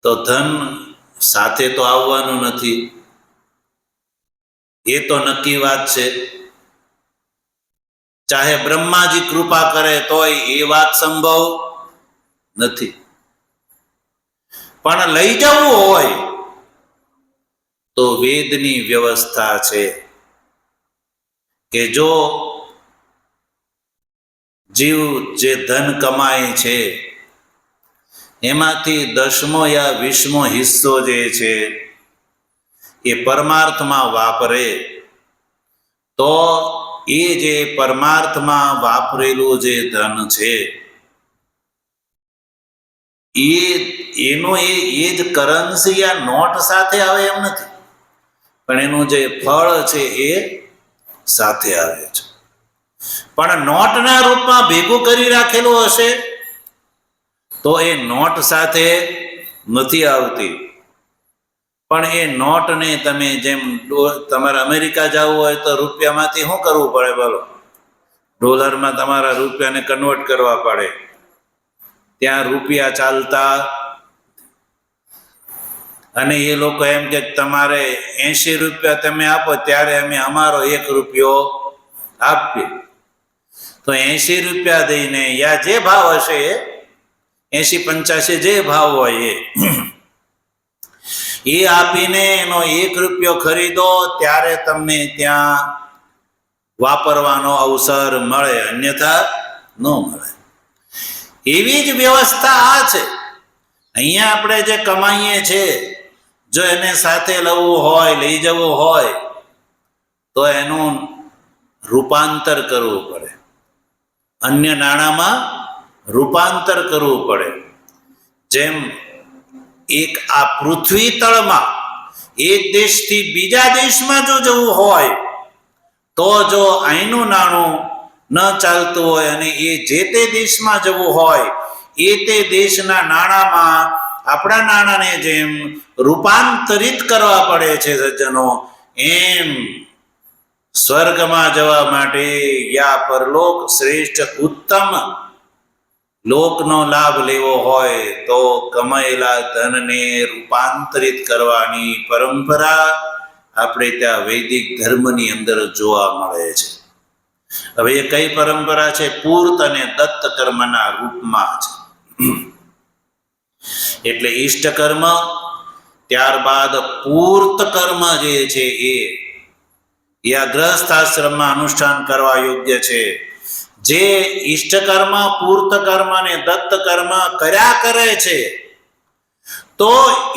તો ધન સાથે તો આવવાનું નથી, એ તો નક્કી વાત છે. ચાહે બ્રહ્માજી કૃપા કરે તોય એ વાત સંભવ નથી. પણ લઈ જવું હોય તો વેદની વ્યવસ્થા છે કે જો જીવ જે ધન કમાય છે એમાંથી 10મો યા 20મો હિસ્સો જે છે એ પરમાર્થમાં વાપરે તો એ જે પરમાર્થમાં વાપરેલું જે ધન છે એનો એ જ કરન્સી યા નોટ સાથે આવે એમ નથી, પણ એનું જે ફળ છે એ સાથે આવે છે. પણ નોટના રૂપમાં ભેગું કરી રાખેલું હશે તો એ નોટ સાથે નથી આવતી. પણ એ નોટને તમે જેમ તમારે અમેરિકા જવું હોય તો રૂપિયામાંથી શું કરવું પડે? બોલો, ડોલરમાં તમારા રૂપિયાને કન્વર્ટ કરવા પડે. ત્યાં રૂપિયા ચાલતા અને એ લોકો એમ કે તમારે 80 રૂપિયા તમે આપો ત્યારે અમે અમારો 1 રૂપિયો આપીએ. તો 80 રૂપિયા દઈને યા જે ભાવ હશે 80-85 જે ભાવ હોય એ આપીને એનો 1 રૂપિયો ખરીદો ત્યારે તમને ત્યાં વાપરવાનો અવસર મળે, અન્યથા ન મળે. એવી જ વ્યવસ્થા આ છે. અહીંયા આપણે જે કમાઈએ છીએ જો એને સાથે લાવવું હોય, લઈ જવું હોય તો એનું રૂપાંતર કરવું પડે, અન્ય નાણાંમાં રૂપાંતર કરવું પડે. જેમ એક આ પૃથ્વી તળમાં એક દેશથી બીજા દેશમાં જો જવું હોય તો જો અહીંનું નાણું ન ચાલતું હોય અને એ જે તે દેશમાં જવું હોય એ તે દેશના નાણાંમાં આપણા નાણાંને જેમ રૂપાંતરિત કરવા પડે છે સજ્જનો, એમ સ્વર્ગમાં જવા માટે યા પરલોક શ્રેષ્ઠ ઉત્તમ લોકનો લાભ લેવો હોય તો કમાયેલા ધનને રૂપાંતરિત કરવાની પરંપરા આપણે ત્યાં વૈદિક ધર્મની અંદર જોવા મળે છે. હવે એ કઈ પરંપરા છે? પૂર્ત અને દત્ત કર્મના રૂપમાં છે. એટલે ઈષ્ટ કર્મ, ત્યારબાદ પૂર્ત કર્મ જે છે એ આ ગ્રહસ્થ આશ્રમમાં અનુષ્ઠાન કરવા યોગ્ય છે. જે ઈષ્ટ કર્મ, પૂર્ત કર્મ અને દત્ત કર્મ કર્યા કરે છે, તો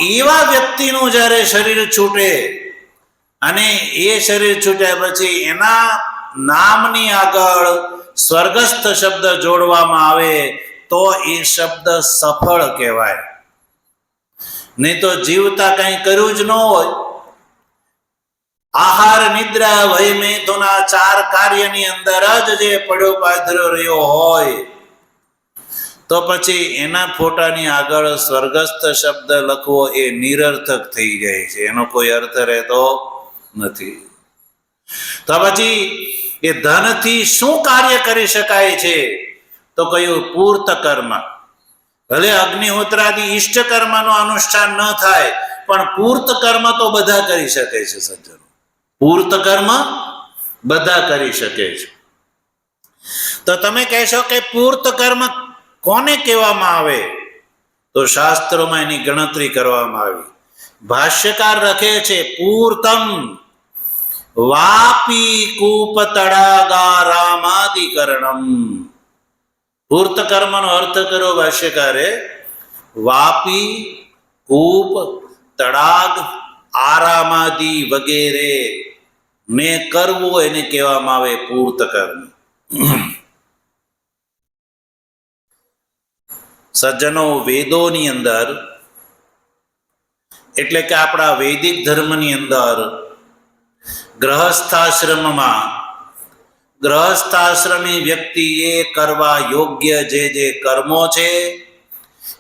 એવા વ્યક્તિનું જ્યારે શરીર છૂટે અને એ શરીર છૂટ્યા પછી એના નામની આગળ સ્વર્ગસ્થ શબ્દ જોડવામાં આવે તો એ શબ્દ સફળ કહેવાય. નહીં તો જીવતા કંઈ કર્યું જ ન હોય, આહાર, નિદ્રા, ભય, મેથુના 4 કાર્યની અંદર જ જે પડ્યો પાથર્યો રહ્યો હોય, તો પછી એના ફોટાની આગળ સ્વર્ગસ્થ શબ્દ લખવો એ નિરર્થક થઈ જાય છે, એનો કોઈ અર્થ રહેતો નથી. તો પછી એ ધનથી શું કાર્ય કરી શકાય છે? તો કયું? પૂર્ત કર્મ. ભલે અગ્નિહોત્રાદિ ઈષ્ટ કર્મનું અનુષ્ઠાન ન થાય, પણ પૂર્ત કર્મ તો બધા કરી શકે છે સજ્જનો. પૂર્ત કર્મ બધા કરી શકે છે. તો તમે કહેશો કે પૂર્ત કર્મ કોને કહેવામાં આવે? તો શાસ્ત્રોમાં એની ગણતરી કરવામાં આવી. ભાષ્યકાર લખે છે, પૂર્તમ વાપી કૂપ તડાગારામાદિકરણમ. પૂર્ત કર્મનો અર્થ કર્યો ભાષ્યકારે, વાપી, કૂપ, તડાગ, આરામાદિ વગેરે ને કરવું એને કહેવામાં આવે પૂર્ત કર્મ. સજ્જનો, વેદોની અંદર એટલે કે આપણા વૈદિક ધર્મની અંદર ગ્રહસ્થાશ્રમી વ્યક્તિએ કરવા યોગ્ય જે કર્મો છે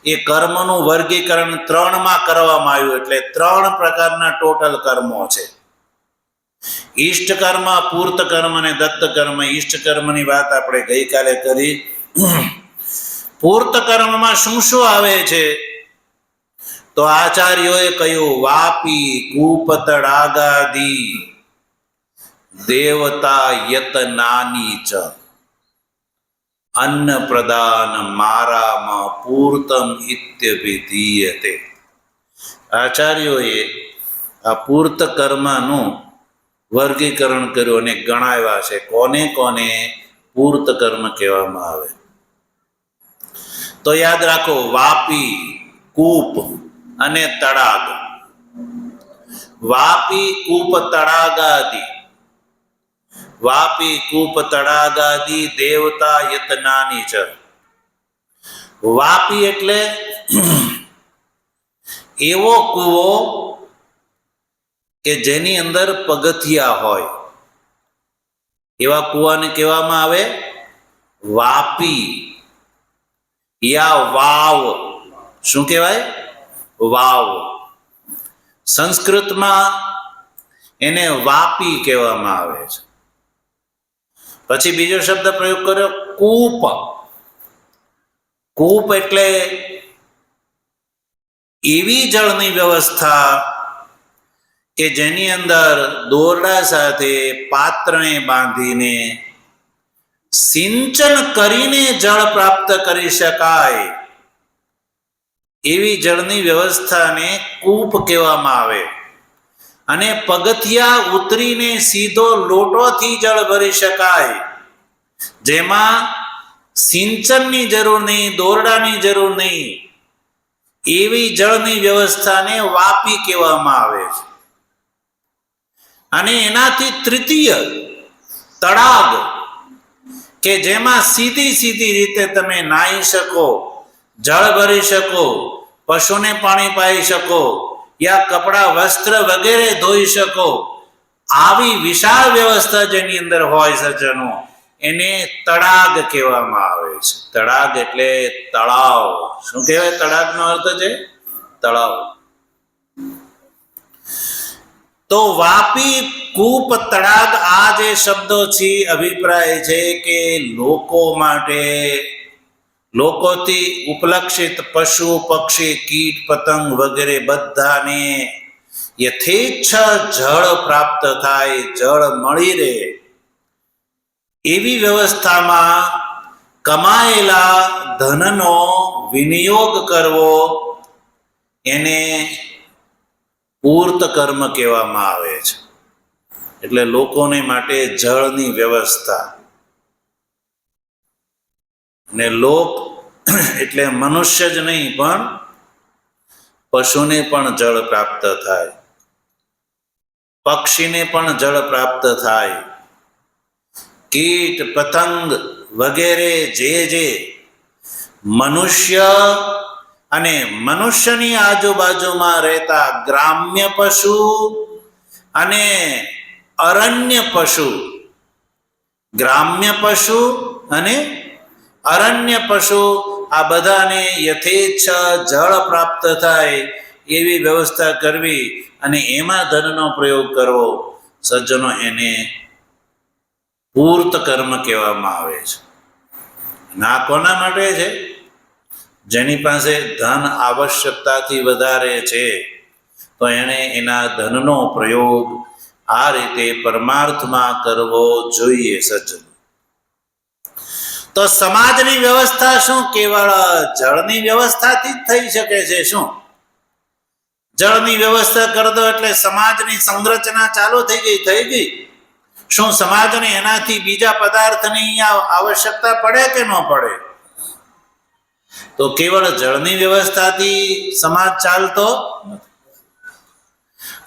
એ કર્મનું વર્ગીકરણ 3માં કરવામાં આવ્યું. એટલે 3 પ્રકારના ટોટલ કર્મો છે: ઈષ્ટ કર્મ, પૂર્ત કર્મ અને દત્ત કર્મ. ઈષ્ટ કર્મની વાત આપણે ગઈકાલે કરી. પૂર્ત કર્મમાં શું શું આવે છે? તો આચાર્યોએ કહ્યું, વાપી, કૂપ, તડાગાદિ દેવતા યતનાની ચ અન્ન પ્રદાન મારામ પૂર્તમ ઇત્યભિધીયતે. આચાર્યોએ આ પૂર્ત કર્મનું વર્ગીકરણ કર્યું અને ગણાવ્યા છે કોને કોને પૂર્ત કર્મ કહેવામાં આવે. તો યાદ રાખો, વાપી, કૂપ અને તડાગ. વાપી, કૂપ, તડાગાદિ. વાપી, કૂપ, તડાગાદિ દેવતા યતનાની ચ. વાપી એટલે એવો કૂવો કે જેની અંદર પગથિયા હોય, એવા કૂવાને કહેવામાં આવે વાપી. યા વાવ. શું કહેવાય? વાવ. સંસ્કૃતમાં એને વાપી કહેવામાં આવે છે. પછી બીજો શબ્દ પ્રયોગ કર્યો, કૂપ. કૂપ એટલે એવી જળની વ્યવસ્થા કે જેની અંદર દોરડા સાથે પાત્રને બાંધીને સિંચન કરીને જળ પ્રાપ્ત કરી શકાય, એવી જળની વ્યવસ્થાને કૂપ કહેવામાં આવે. અને પગથિયા ઉતરીને સીધો લોટોથી જળ ભરી શકાય, જેમાં સિંચનની જરૂર નહીં, દોરડાની જરૂર નહીં, એવી જળની વ્યવસ્થાને વાપી કહેવામાં આવે છે. અને એનાથી તૃતીય તળાગ, કે જેમાં સીધી રીતે તમે નાહી શકો, જળ ભરી શકો, પશુને પાણી પાઈ શકો, યા કપડા, વસ્ત્ર વગેરે ધોઈ શકો, આવી વિશાળ વ્યવસ્થા જેની અંદર હોય સજ્જનો, એને તળાગ કહેવામાં આવે છે. તળાગ એટલે તળાવ. શું કહેવાય? તળાગનો અર્થ છે તળાવ. તો વાપી, કૂપ, તળાગ આ જે શબ્દો છે, અભિપ્રાય છે કે લોકો માટે, લોકોથી ઉપલક્ષિત પશુ, પક્ષી, કીટ, પતંગ વગેરે બધાને યથેચ્છ જળ પ્રાપ્ત થાય, જળ મળી રહે એવી વ્યવસ્થામાં કમાયેલા ધનનો વિનિયોગ કરવો એને પૂર્ત કર્મ કહેવામાં આવે છે. એટલે લોકોને માટે જળની વ્યવસ્થા, ને લોક એટલે મનુષ્ય જ નહીં પણ પશુને પણ જળ પ્રાપ્ત થાય, પક્ષીને પણ જળ પ્રાપ્ત થાય, કીટ પતંગ વગેરે જે મનુષ્ય અને મનુષ્યની આજુબાજુમાં રહેતા ગ્રામ્ય પશુ અને અરણ્ય પશુ, ગ્રામ્ય પશુ અને અરણ્ય પશુ આ બધાને યથેચ્છ જળ પ્રાપ્ત થાય એવી વ્યવસ્થા કરવી અને એમાં ધનનો પ્રયોગ કરવો, સજ્જનો એને પૂર્ત કર્મ કહેવામાં આવે છે. ના કોના માટે છે? જેની પાસે ધન આવશ્યકતાથી વધારે છે તો એણે એના ધનનો પ્રયોગ આ રીતે પરમાર્થમાં કરવો જોઈએ. સજ્જનો, તો સમાજની વ્યવસ્થા શું કેવળ જળની વ્યવસ્થાથી જ થઈ શકે છે? શું જળની વ્યવસ્થા કરી દો એટલે સમાજની સંરચના ચાલુ થઈ ગઈ? શું સમાજને એનાથી બીજા પદાર્થની આવશ્યકતા પડે કે ન પડે? તો કેવળ જળની વ્યવસ્થાથી સમાજ ચાલતો?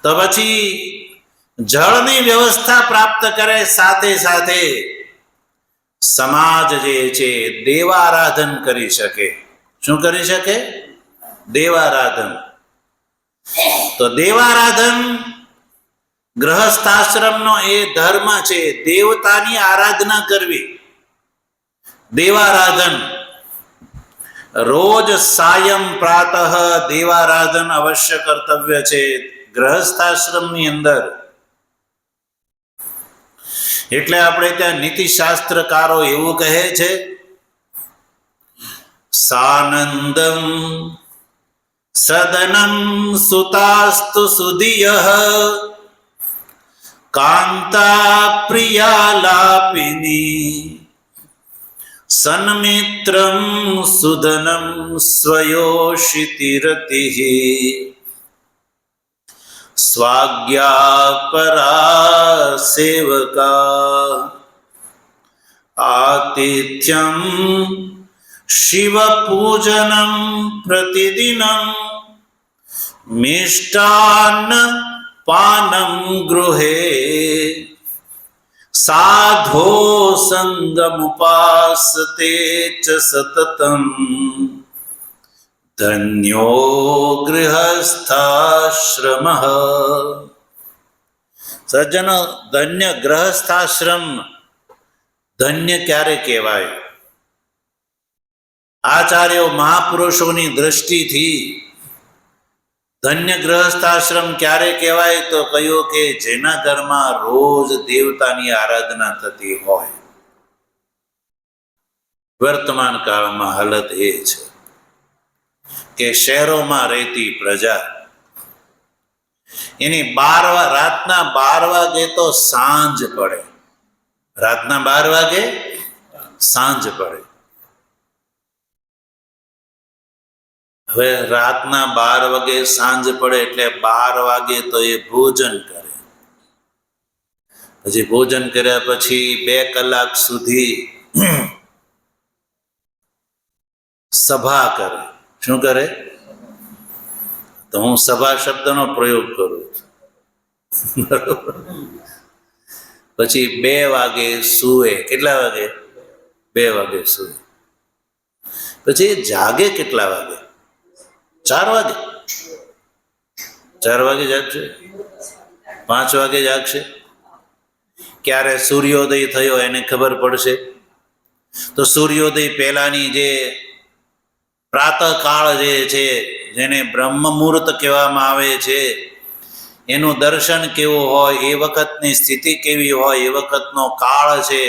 તો પછી જળની વ્યવસ્થા પ્રાપ્ત કરે સાથે સાથે સમાજ જે છે દેવારાધન કરી શકે. શું કરી શકે? દેવારાધન. તો દેવારાધન ગ્રહસ્થાશ્રમનો એ ધર્મ છે, દેવતાની આરાધના કરવી. દેવારાધન રોજ સાયં પ્રાતઃ દેવારાધન અવશ્ય કર્તવ્ય છે ગ્રહસ્થાશ્રમની અંદર. એટલે આપણે ત્યાં નીતિશાસ્ત્રકારો એવું કહે છે, સાનંદમ સદનમ સુતાસ્તુ સુધિયઃ કાંતા પ્રિયાલાપિની સન્મિત્રમ સુધનમ સ્વયોષિતિરતિઃ સ્વાજ્ઞા પરા સેવકા આતિથ્યમ શિવ પૂજનમ પ્રતિદિનમ મિષ્ટાન્ન પાનમ ગૃહે સાધો સંગમુપાસતે ચ સતતમ ધન્યો ગૃહસ્થાશ્રમઃ. સજ્જનો, ધન્ય ગૃહસ્થાશ્રમ ધન્ય ક્યારે કહેવાય? આચાર્યો મહાપુરુષોની દ્રષ્ટિથી ધન્ય ગૃહસ્થાશ્રમ ક્યારે કહેવાય? તો કહ્યું કે જેના ઘરમાં રોજ દેવતાની આરાધના થતી હોય. વર્તમાન કાળમાં હાલત એ છે કે શહેરોમાં રહેતી પ્રજા એની રાતના 12 વાગે તો સાંજ પડે. રાતના 12 વાગે સાંજ પડે. હવે રાતના 12 વાગે સાંજ પડે એટલે 12 વાગે તો એ ભોજન કરે. પછી ભોજન કર્યા પછી 2 કલાક સુધી સભા કરે. શું કરે? તો હું સભા શબ્દનો પ્રયોગ કરું. પછી 2 વાગે સૂવે. કેટલા વાગે? 2 વાગે સૂવે. પછી જાગે કેટલા વાગે? 4 વાગે. 4 વાગે જાગશે, 5 વાગે જાગશે. ક્યારે સૂર્યોદય થયો એને ખબર પડશે. તો સૂર્યોદય પહેલાની જે પ્રાતઃકાળ જે છે, જેને બ્રહ્મ મુહૂર્ત કહેવામાં આવે છે, એનું દર્શન કેવું હોય, એ વખતની સ્થિતિ કેવી હોય, એ વખતનો કાળ છે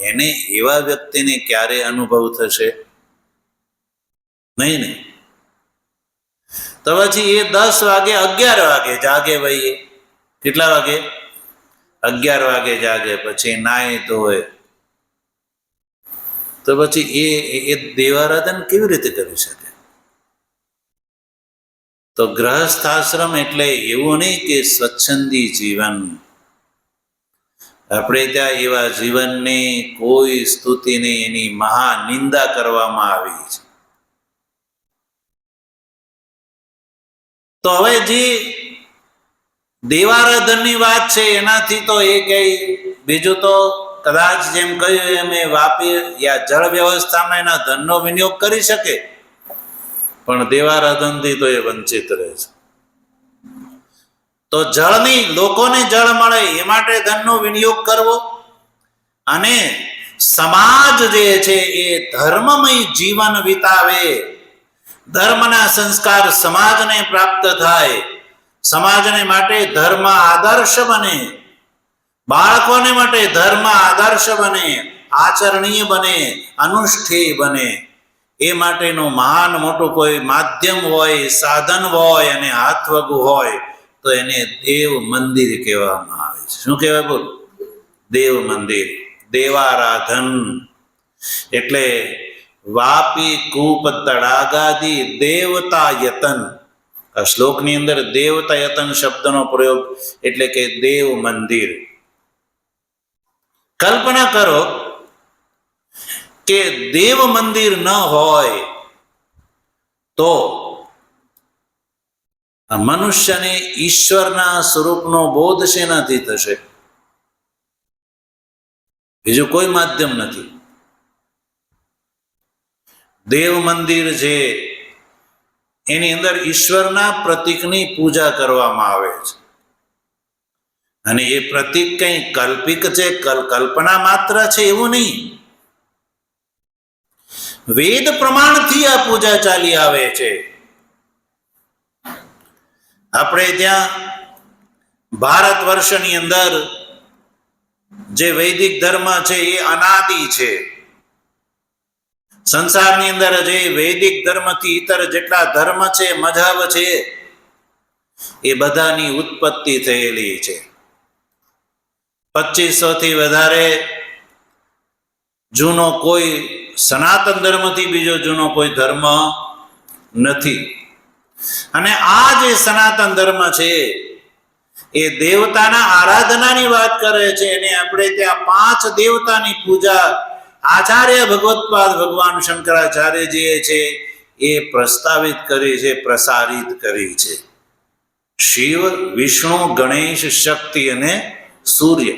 એને એવા વ્યક્તિને ક્યારે અનુભવ થશે? નહીં ને. તો તો પછી એ 10 વાગે 11 વાગે જાગે ભાઈ. કેટલા વાગે? 11 વાગે જાગે. પછી નાય ધોય તો પછી એ દેવારાધન કેવી રીતે કરી શકે? તો ગ્રહસ્થાશ્રમ એટલે એવું નહીં કે સ્વચ્છંદી જીવન. આપણે ત્યાં એવા જીવનની કોઈ સ્તુતિ નહીં, એની મહાનિંદા કરવામાં આવી છે. તો હવે જે દેવારાધનની વાત છે એનાથી તો એ કઈ બીજું તો કદાચ જેમ કહ્યું એમ એ વાપી યા જળ વ્યવસ્થામાં એના ધનનો વિનિયોગ કરી શકે, પણ દેવારાધનથી તો એ વંચિત રહે છે. તો જળની, લોકોને જળ મળે એ માટે ધનનો વિનિયોગ કરવો, અને સમાજ જે છે એ ધર્મમય જીવન વિતાવે, ધર્મના સંસ્કાર સમાજને પ્રાપ્ત થાય, સમાજને માટે ધર્મ આદર્શ બને, બાળકોને માટે ધર્મ આદર્શ બને, આચરણીય બને, અનુષ્ઠેય બને, એ માટેનું મહાન મોટું કોઈ માધ્યમ હોય, સાધન હોય અને હાથવગુ હોય તો એને દેવ મંદિર કહેવામાં આવે છે. શું કહેવાય? બોલ. દેવ મંદિર, દેવારાધન. એટલે વાપી કૂપ તડાગાદી દેવતા યતન. આ શ્લોકની અંદર દેવતા યતન શબ્દનો પ્રયોગ એટલે કે દેવ મંદિર. કલ્પના કરો કે દેવ મંદિર ન હોય તો મનુષ્યને ઈશ્વરના સ્વરૂપનો બોધ શેનાથી થશે? બીજું કોઈ માધ્યમ નથી. દેવ મંદિર છે એની અંદર ઈશ્વરના પ્રતીકની પૂજા કરવામાં આવે છે, અને એ પ્રતીક કઈ કલ્પિક છે, કલ્પના માત્ર છે એવું નહીં. વેદ પ્રમાણથી આ પૂજા ચાલી આવે છે. આપણે ત્યાં ભારત વર્ષની અંદર જે વૈદિક ધર્મ છે એ અનાદિ છે. સંસારની અંદર જે વૈદિક ધર્મથી ઇતર જેટલા ધર્મ છે, મઝહબ છે, એ બધાની ઉત્પત્તિ થયેલી છે. 2500 થી વધારે જૂનો કોઈ સનાતન ધર્મથી બીજો જૂનો કોઈ ધર્મ નથી. અને આ જે સનાતન ધર્મ છે એ દેવતાના આરાધનાની વાત કરે છે, અને આપણે ત્યાં 5 દેવતાની પૂજા આચાર્ય ભગવત્પાદ ભગવાન શંકરાચાર્યજીએ છે એ પ્રસ્તાવિત કરી છે, પ્રસારિત કરી છે. શિવ, વિષ્ણુ, ગણેશ, શક્તિ અને સૂર્ય,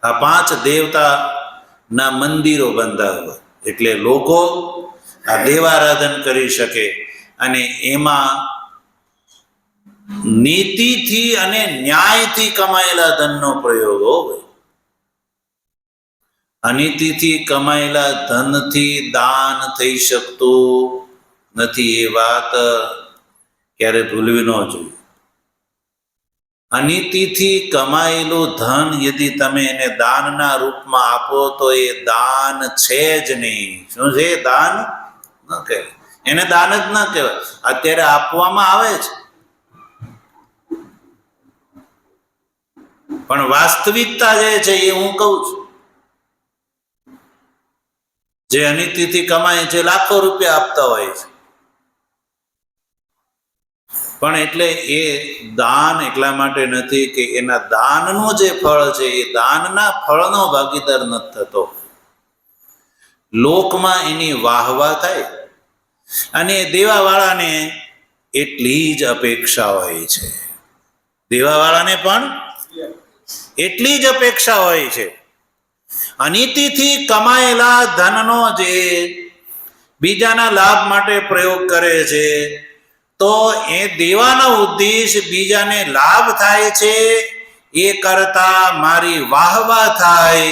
આ 5 દેવતાના મંદિરો બંધાવ્યા, એટલે લોકો આ દેવારાધન કરી શકે. અને એમાં નીતિથી અને ન્યાયથી કમાયેલા ધનનો પ્રયોગ હોય. અનીતિથી કમાયેલા ધનથી દાન થઈ શકતું નથી. એ વાત ક્યારે ભૂલવી ન જોઈએ. અનીતિથી કમાયેલું ધન યદિ તમે એને દાનના રૂપમાં આપો તો એ દાન છે જ નહીં. શું છે? દાન ન કહેવાય. એને દાન જ ન કહેવાય. અત્યારે આપવામાં આવે છે, પણ વાસ્તવિકતા જે છે એ હું કહું છું, જે અનીતિથી કમાય છે લાખો રૂપિયા આપતા હોય છે, પણ એટલે એ દાન એટલા માટે નથી કે એના દાનનું જે ફળ છે એ દાનના ફળનો ભાગીદાર નથી થતો. લોકમાં એની વાહવા થાય, અને દેવાવાળાને એટલી જ અપેક્ષા હોય છે. દેવાવાળાને પણ એટલી જ અપેક્ષા હોય છે. અનીતિથી કમાયેલા ધનનો જે બીજાના લાભ માટે પ્રયોગ કરે છે, તો એ દેવાનો ઉદ્દેશ બીજાને લાભ થાય છે, એ કરતા મારી વાહવા થાય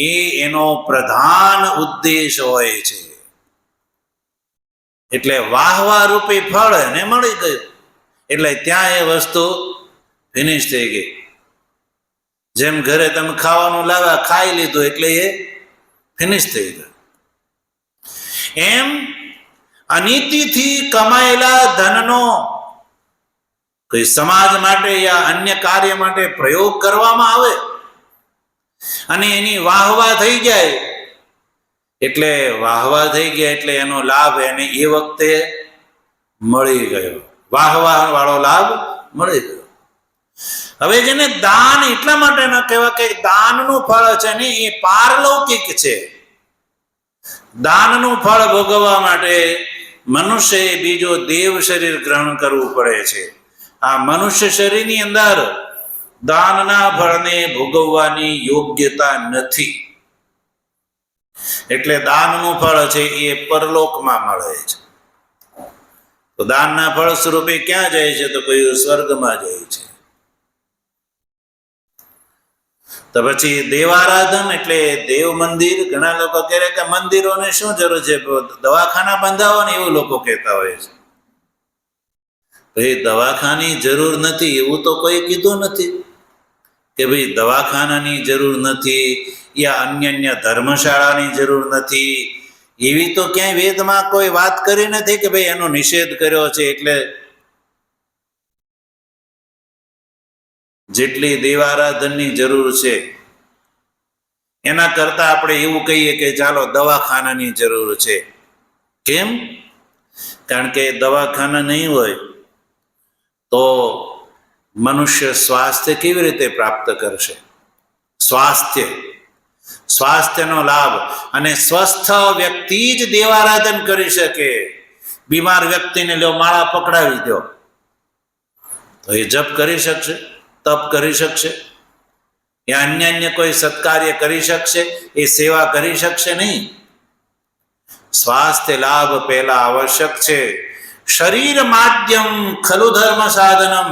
એ એનો પ્રધાન ઉદ્દેશ હોય છે. એટલે વાહવા રૂપી ફળ એને મળી ગયું, એટલે ત્યાં એ વસ્તુ ફિનિશ થઈ ગઈ. જેમ ઘરે તમે ખાવાનું લાવ્યા, ખાઈ લીધું એટલે એ ફિનિશ થઈ ગયું. એમ અનીતિથી કમાયેલા ધનનો કોઈ સમાજ માટે યા અન્ય કાર્ય માટે પ્રયોગ કરવામાં આવે અને એની વાહવા થઈ જાય, એટલે વાહવા થઈ ગયા એટલે એનો લાભ એને એ વખતે મળી ગયો, વાહવા વાળો લાભ મળી ગયો. હવે જેને દાન એટલા માટે ન કહેવાય કે દાનનું ફળ છે ને એ પારલૌકિક છે. દાનનું ફળ ભોગવવા માટે મનુષ્યએ બીજો દેવ શરીર ગ્રહણ કરવું પડે છે. આ મનુષ્ય શરીરની અંદર દાનના ફળને ભોગવવાની યોગ્યતા નથી, એટલે દાનનું ફળ છે એ પરલોકમાં મળે છે. તો દાનના ફળ સ્વરૂપે ક્યાં જાય છે? તો કોઈ સ્વર્ગમાં જાય છે. તો પછી દેવારાધન એટલે દેવ મંદિર. ઘણા લોકો કહે કે મંદિરોને શું જરૂર છે, દવાખાના બંધાવો ને એવું લોકો કહેતા હોય છે. ભાઈ દવાખાની જરૂર નથી એવું તો કોઈ કીધું નથી કે ભાઈ દવાખાનાની જરૂર નથી યા અન્ય ધર્મશાળાની જરૂર નથી, એવી તો ક્યાંય વેદમાં કોઈ વાત કરી નથી કે ભાઈ એનો નિષેધ કર્યો છે. એટલે જેટલી દેવારાધનની જરૂર છે એના કરતા આપણે એવું કહીએ કે ચાલો દવાખાનાની જરૂર છે. કેમ? કારણ કે દવાખાના નહીં હોય તો મનુષ્ય સ્વાસ્થ્ય કેવી રીતે પ્રાપ્ત કરશે? સ્વાસ્થ્યનો લાભ, અને સ્વસ્થ વ્યક્તિ જ દેવારાધન કરી શકે. બીમાર વ્યક્તિને લો માળા પકડાવી દો તો એ જપ કરી શકશે, તપ કરી શકશે, એ અન્ય કોઈ સત્કાર્ય કરી શકશે, એ સેવા કરી શકશે નહીં. સ્વાસ્થ્ય લાભ પહેલા આવશ્યક છે. શરીર માધ્યમ ખલુ ધર્મ સાધનમ.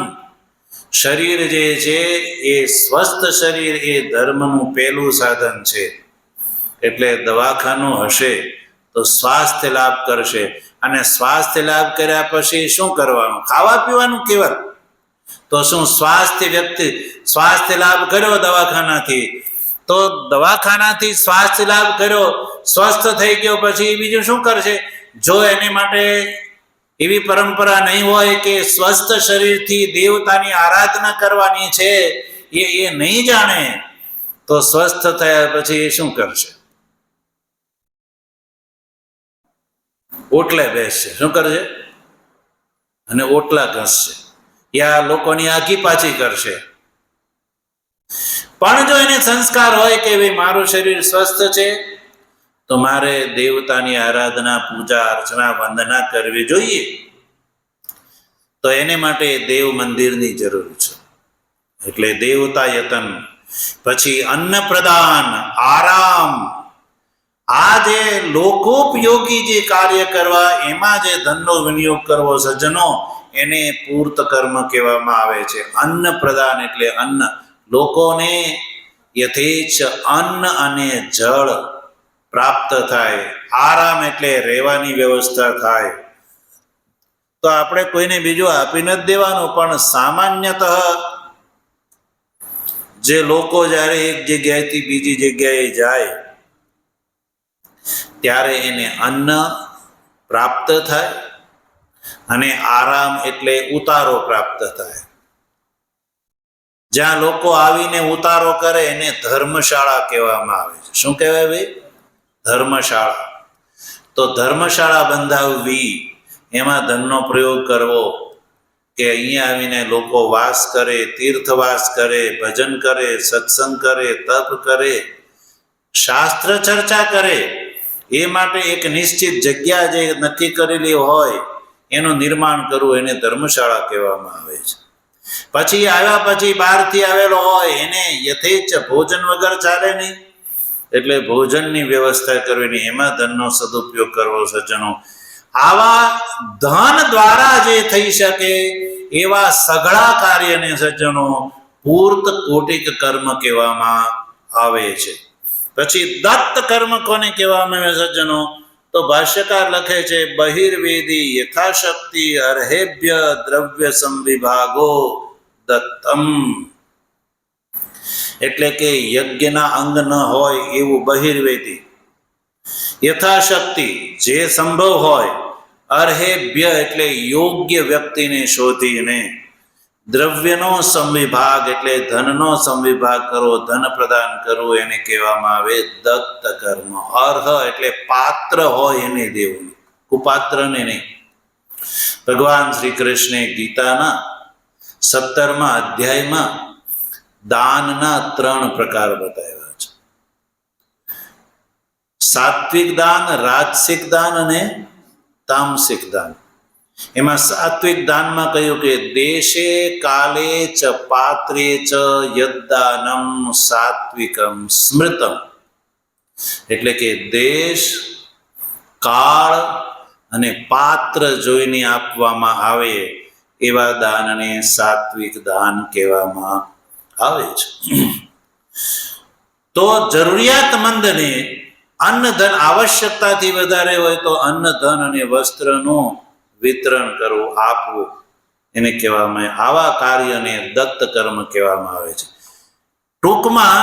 શરીર જે છે એ સ્વસ્થ શરીર એ ધર્મનું પહેલું સાધન છે. એટલે દવાખાનું હશે તો સ્વાસ્થ્ય લાભ કરશે, અને સ્વાસ્થ્ય લાભ કર્યા પછી શું કરવાનું? ખાવા પીવાનું કેવળ. તો શું સ્વાસ્થ્ય લાભ કર્યો દવાખાનાથી, તો દવાખાનાથી સ્વાસ્થ્ય લાભ કર્યો, સ્વસ્થ થઈ ગયો, પછી બીજું શું કરશે? જો એની માટે એવી પરંપરા નહીં હોય કે સ્વસ્થ શરીરથી દેવતાની આરાધના કરવાની છે, એ નહીં જાણે, તો સ્વસ્થ થયા પછી એ શું કરશે? ઓટલે બેસશે. શું કરશે? અને ઓટલા ઘસશે, યા લોકોની આખી પાછી કરશે. પણ જો એને સંસ્કાર હોય કે ભાઈ મારું શરીર સ્વસ્થ છે તો મારે દેવતાની આરાધના, પૂજા અર્ચના, વંદના કરવી જોઈએ, તો એને માટે દેવ મંદિરની જરૂર છે. એટલે દેવતા યતન, પછી અન્ન પ્રદાન, આરામ. આ જે લોકોપયોગી જે કાર્ય કરવા એમાં જે ધનનો વિનિયોગ કરવો સજ્જનો, એને પૂર્ત કર્મ કહેવામાં આવે છે. અન્ન પ્રદાન એટલે અન્ન, લોકોને યથેચ્છ અન્ન અને જળ પ્રાપ્ત થાય. આરામ એટલે રહેવાની વ્યવસ્થા થાય. તો આપણે કોઈને બીજું આપી નથી દેવાનું, પણ સામાન્યતઃ જે લોકો જ્યારે એક જગ્યાએથી બીજી જગ્યાએ જાય ત્યારે એને અન્ન પ્રાપ્ત થાય, અને આરામ એટલે ઉતારો પ્રાપ્ત થાય. જ્યાં લોકો આવીને ઉતારો કરે એને ધર્મશાળા કહેવામાં આવે છે. શું કહેવાય ભાઈ? ધર્મશાળા. તો ધર્મશાળા બંધાવવી, એમાં ધનનો પ્રયોગ કરવો કે અહીંયા આવીને લોકો વાસ કરે, તીર્થવાસ કરે, ભજન કરે, સત્સંગ કરે, તપ કરે, શાસ્ત્ર ચર્ચા કરે. એ માટે એક નિશ્ચિત જગ્યા જે નક્કી કરેલી હોય એનું નિર્માણ કરવું, એને ધર્મશાળા કહેવામાં આવે છે. પછી આવ્યા પછી બહારથી આવેલો હોય એને યથેચ્છ ભોજન વગર ચાલે નહીં, એટલે ભોજનની વ્યવસ્થા કરવી, એમાં ધનનો સદુપયોગ કરવો સજ્જનો. આવા ધન દ્વારા જે થઈ શકે એવા સઘળા કાર્યને સજ્જનો પૂર્ત કોટિક કર્મ કહેવામાં આવે છે. પછી દત્ત કર્મ કોને કહેવામાં આવે સજ્જનો? તો ભાષ્યકાર લખે છે, બહિર્વેદી યથાશક્તિ અર્હેભ્ય દ્રવ્ય સંવિભાગો દત્તમ. એટલે કે યજ્ઞના અંગ ન હોય એવું બહિર્વેદી, યથાશક્તિ જે સંભવ હોય અર્હેભ્ય એટલે યોગ્ય વ્યક્તિને શોધીને, દ્રવ્યનો સંવિભાગ એટલે ધનનો સંવિભાગ કરવો, ધન પ્રદાન કરવું, એને કહેવામાં આવે દત્ત કર્મ. અર્હ એટલે પાત્ર હોય એને દેવું, કુપાત્રને નહીં. ભગવાન શ્રી કૃષ્ણે ગીતાના 17મા અધ્યાયમાં દાનના 3 પ્રકાર બતાવ્યા છે. સાત્વિક દાન, રાજસિક દાન અને તામસિક દાન. એમાં સાત્વિક દાનમાં કહ્યું કે દેશે કાલે ચ પાત્રે ચ યદ્દાનમ સાત્વિકમ સ્મૃતમ, એટલે કે દેશ, કાળ અને પાત્ર જોઈને આપવામાં આવે એવા દાનને સાત્વિક દાન કહેવામાં આવે છે. તો જરૂરિયાતમંદને અન્ન ધન આવશ્યકતાથી વધારે હોય તો અન્ન ધન અને વસ્ત્રનું વિતરણ કરવું, આપવું, એને કહેવામાં, આવા કાર્યને દત્ત કર્મ કહેવામાં આવે છે. ટૂંકમાં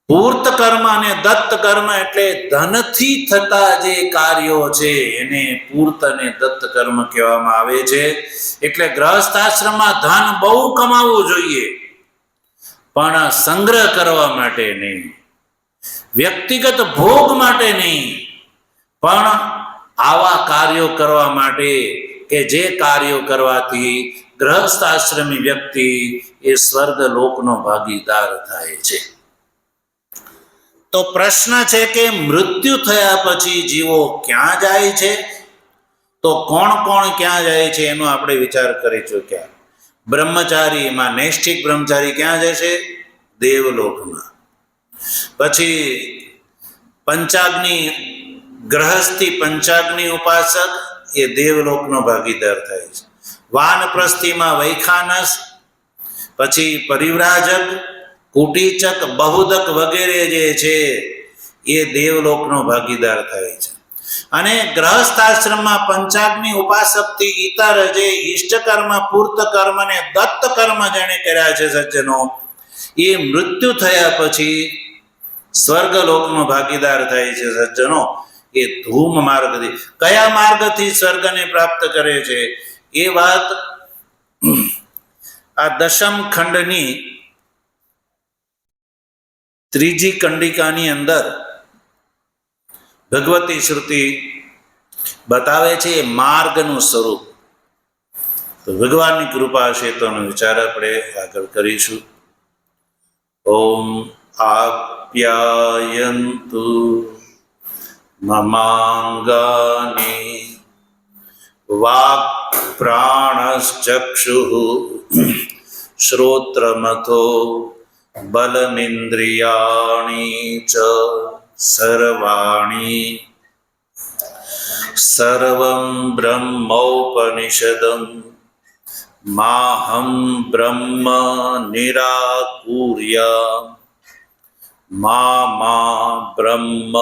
પૂર્ત કર્મ અને દત્ત કર્મ એટલે ધનથી થતા જે કાર્યો છે એને પૂર્ત અને દત્ત કર્મ કહેવામાં આવે છે. એટલે ગૃહસ્થાશ્રમમાં ધન બહુ કમાવવું જોઈએ, પણ સંગ્રહ કરવા માટે નહીં, વ્યક્તિગત ભોગ માટે નહીં, પણ આવા કાર્યો કરવા માટે કે જે કાર્યો કરવાથી ગૃહસ્થાશ્રમી વ્યક્તિ એ સ્વર્ગ લોકનો ભાગીદાર થાય છે. તો પ્રશ્ન છે કે મૃત્યુ થયા પછી જીવો ક્યાં જાય છે? તો કોણ કોણ ક્યાં જાય છે એનો આપણે વિચાર કરી ચૂક્યા. બ્રહ્મચારીમાં નૈષ્ઠિક બ્રહ્મચારી ક્યાં જશે? દેવલોકમાં. પછી પંચાગ્નિ ગ્રહસ્થી, પંચાગ્નિ ઉપાસક એ દેવલોકનો ભાગીદાર થાય છે. વાનપ્રસ્થિમાં વૈખાનસ, પછી પરિવ્રાજક, કુટીચક, બહુદક વગેરે જે છે એ દેવલોકનો ભાગીદાર થાય છે. અને ગ્રહસ્થાશ્રમમાં પંચાગ્નિ ઉપાસકથી ઇતર જે ઇષ્ટકર્મ, પૂર્ત કર્મ અને દત્ત કર્મ જેણે કર્યા છે સજ્જનો, એ મૃત્યુ થયા પછી સ્વર્ગલોકનો ભાગીદાર થાય છે સજ્જનો. એ ધૂમ માર્ગથી, કયા માર્ગથી સ્વર્ગને પ્રાપ્ત કરે છે એ વાત આ 10મ ખંડની 3જી કંડિકાની અંદર ભગવતી શ્રુતિ બતાવે છે એ માર્ગનું સ્વરૂપ. તો ભગવાનની કૃપા છે તો એનો વિચાર આપણે આગળ કરીશું. ઓમ આપ્યાયન્તુ મમાંગાની વાક્ પ્રાણશ્ચક્ષુઃ શ્રોત્રમથો બલમિન્દ્રિયાણિ ચ સર્વાણિ સર્વં બ્રહ્મોપનિષદં માહં બ્રહ્મ નિરાકુર્યા મા બ્રહ્મ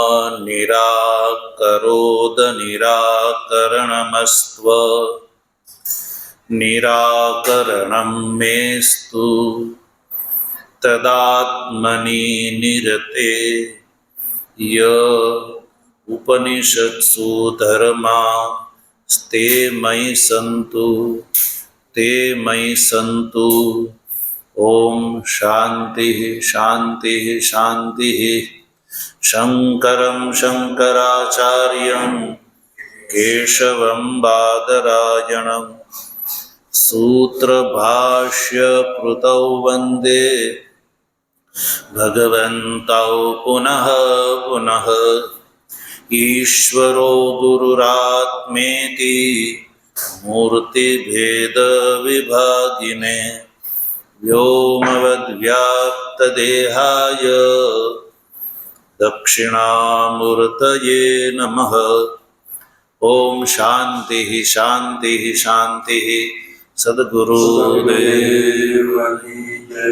નિરાકરોદ નિરાકરણમસ્ત્વ નિરાકરણં મેસ્તુ તદાત્મની નિરતે ય ઉપનિષત્સુ ધર્મા તે મયી સંતુ. ઓમ શાંતિ શાંતિ શાંતિ. શંકરં શંકરાચાર્યં કેશવં બાદરાયણં સૂત્રભાષ્ય કૃતૌ વંદે ભગવन्तૌ પુનઃ પુનઃ. ઈશ્વરો ગુરુરાત્મેતિ મૂર્તિભેદ વિભાગિને વ્યોમવદ્વ્યાપ્તદેહાય દક્ષિણામૂર્તયે નમઃ. ઓમ શાંતિ શાંતિ શાંતિ. સદગુરુદેવની જય.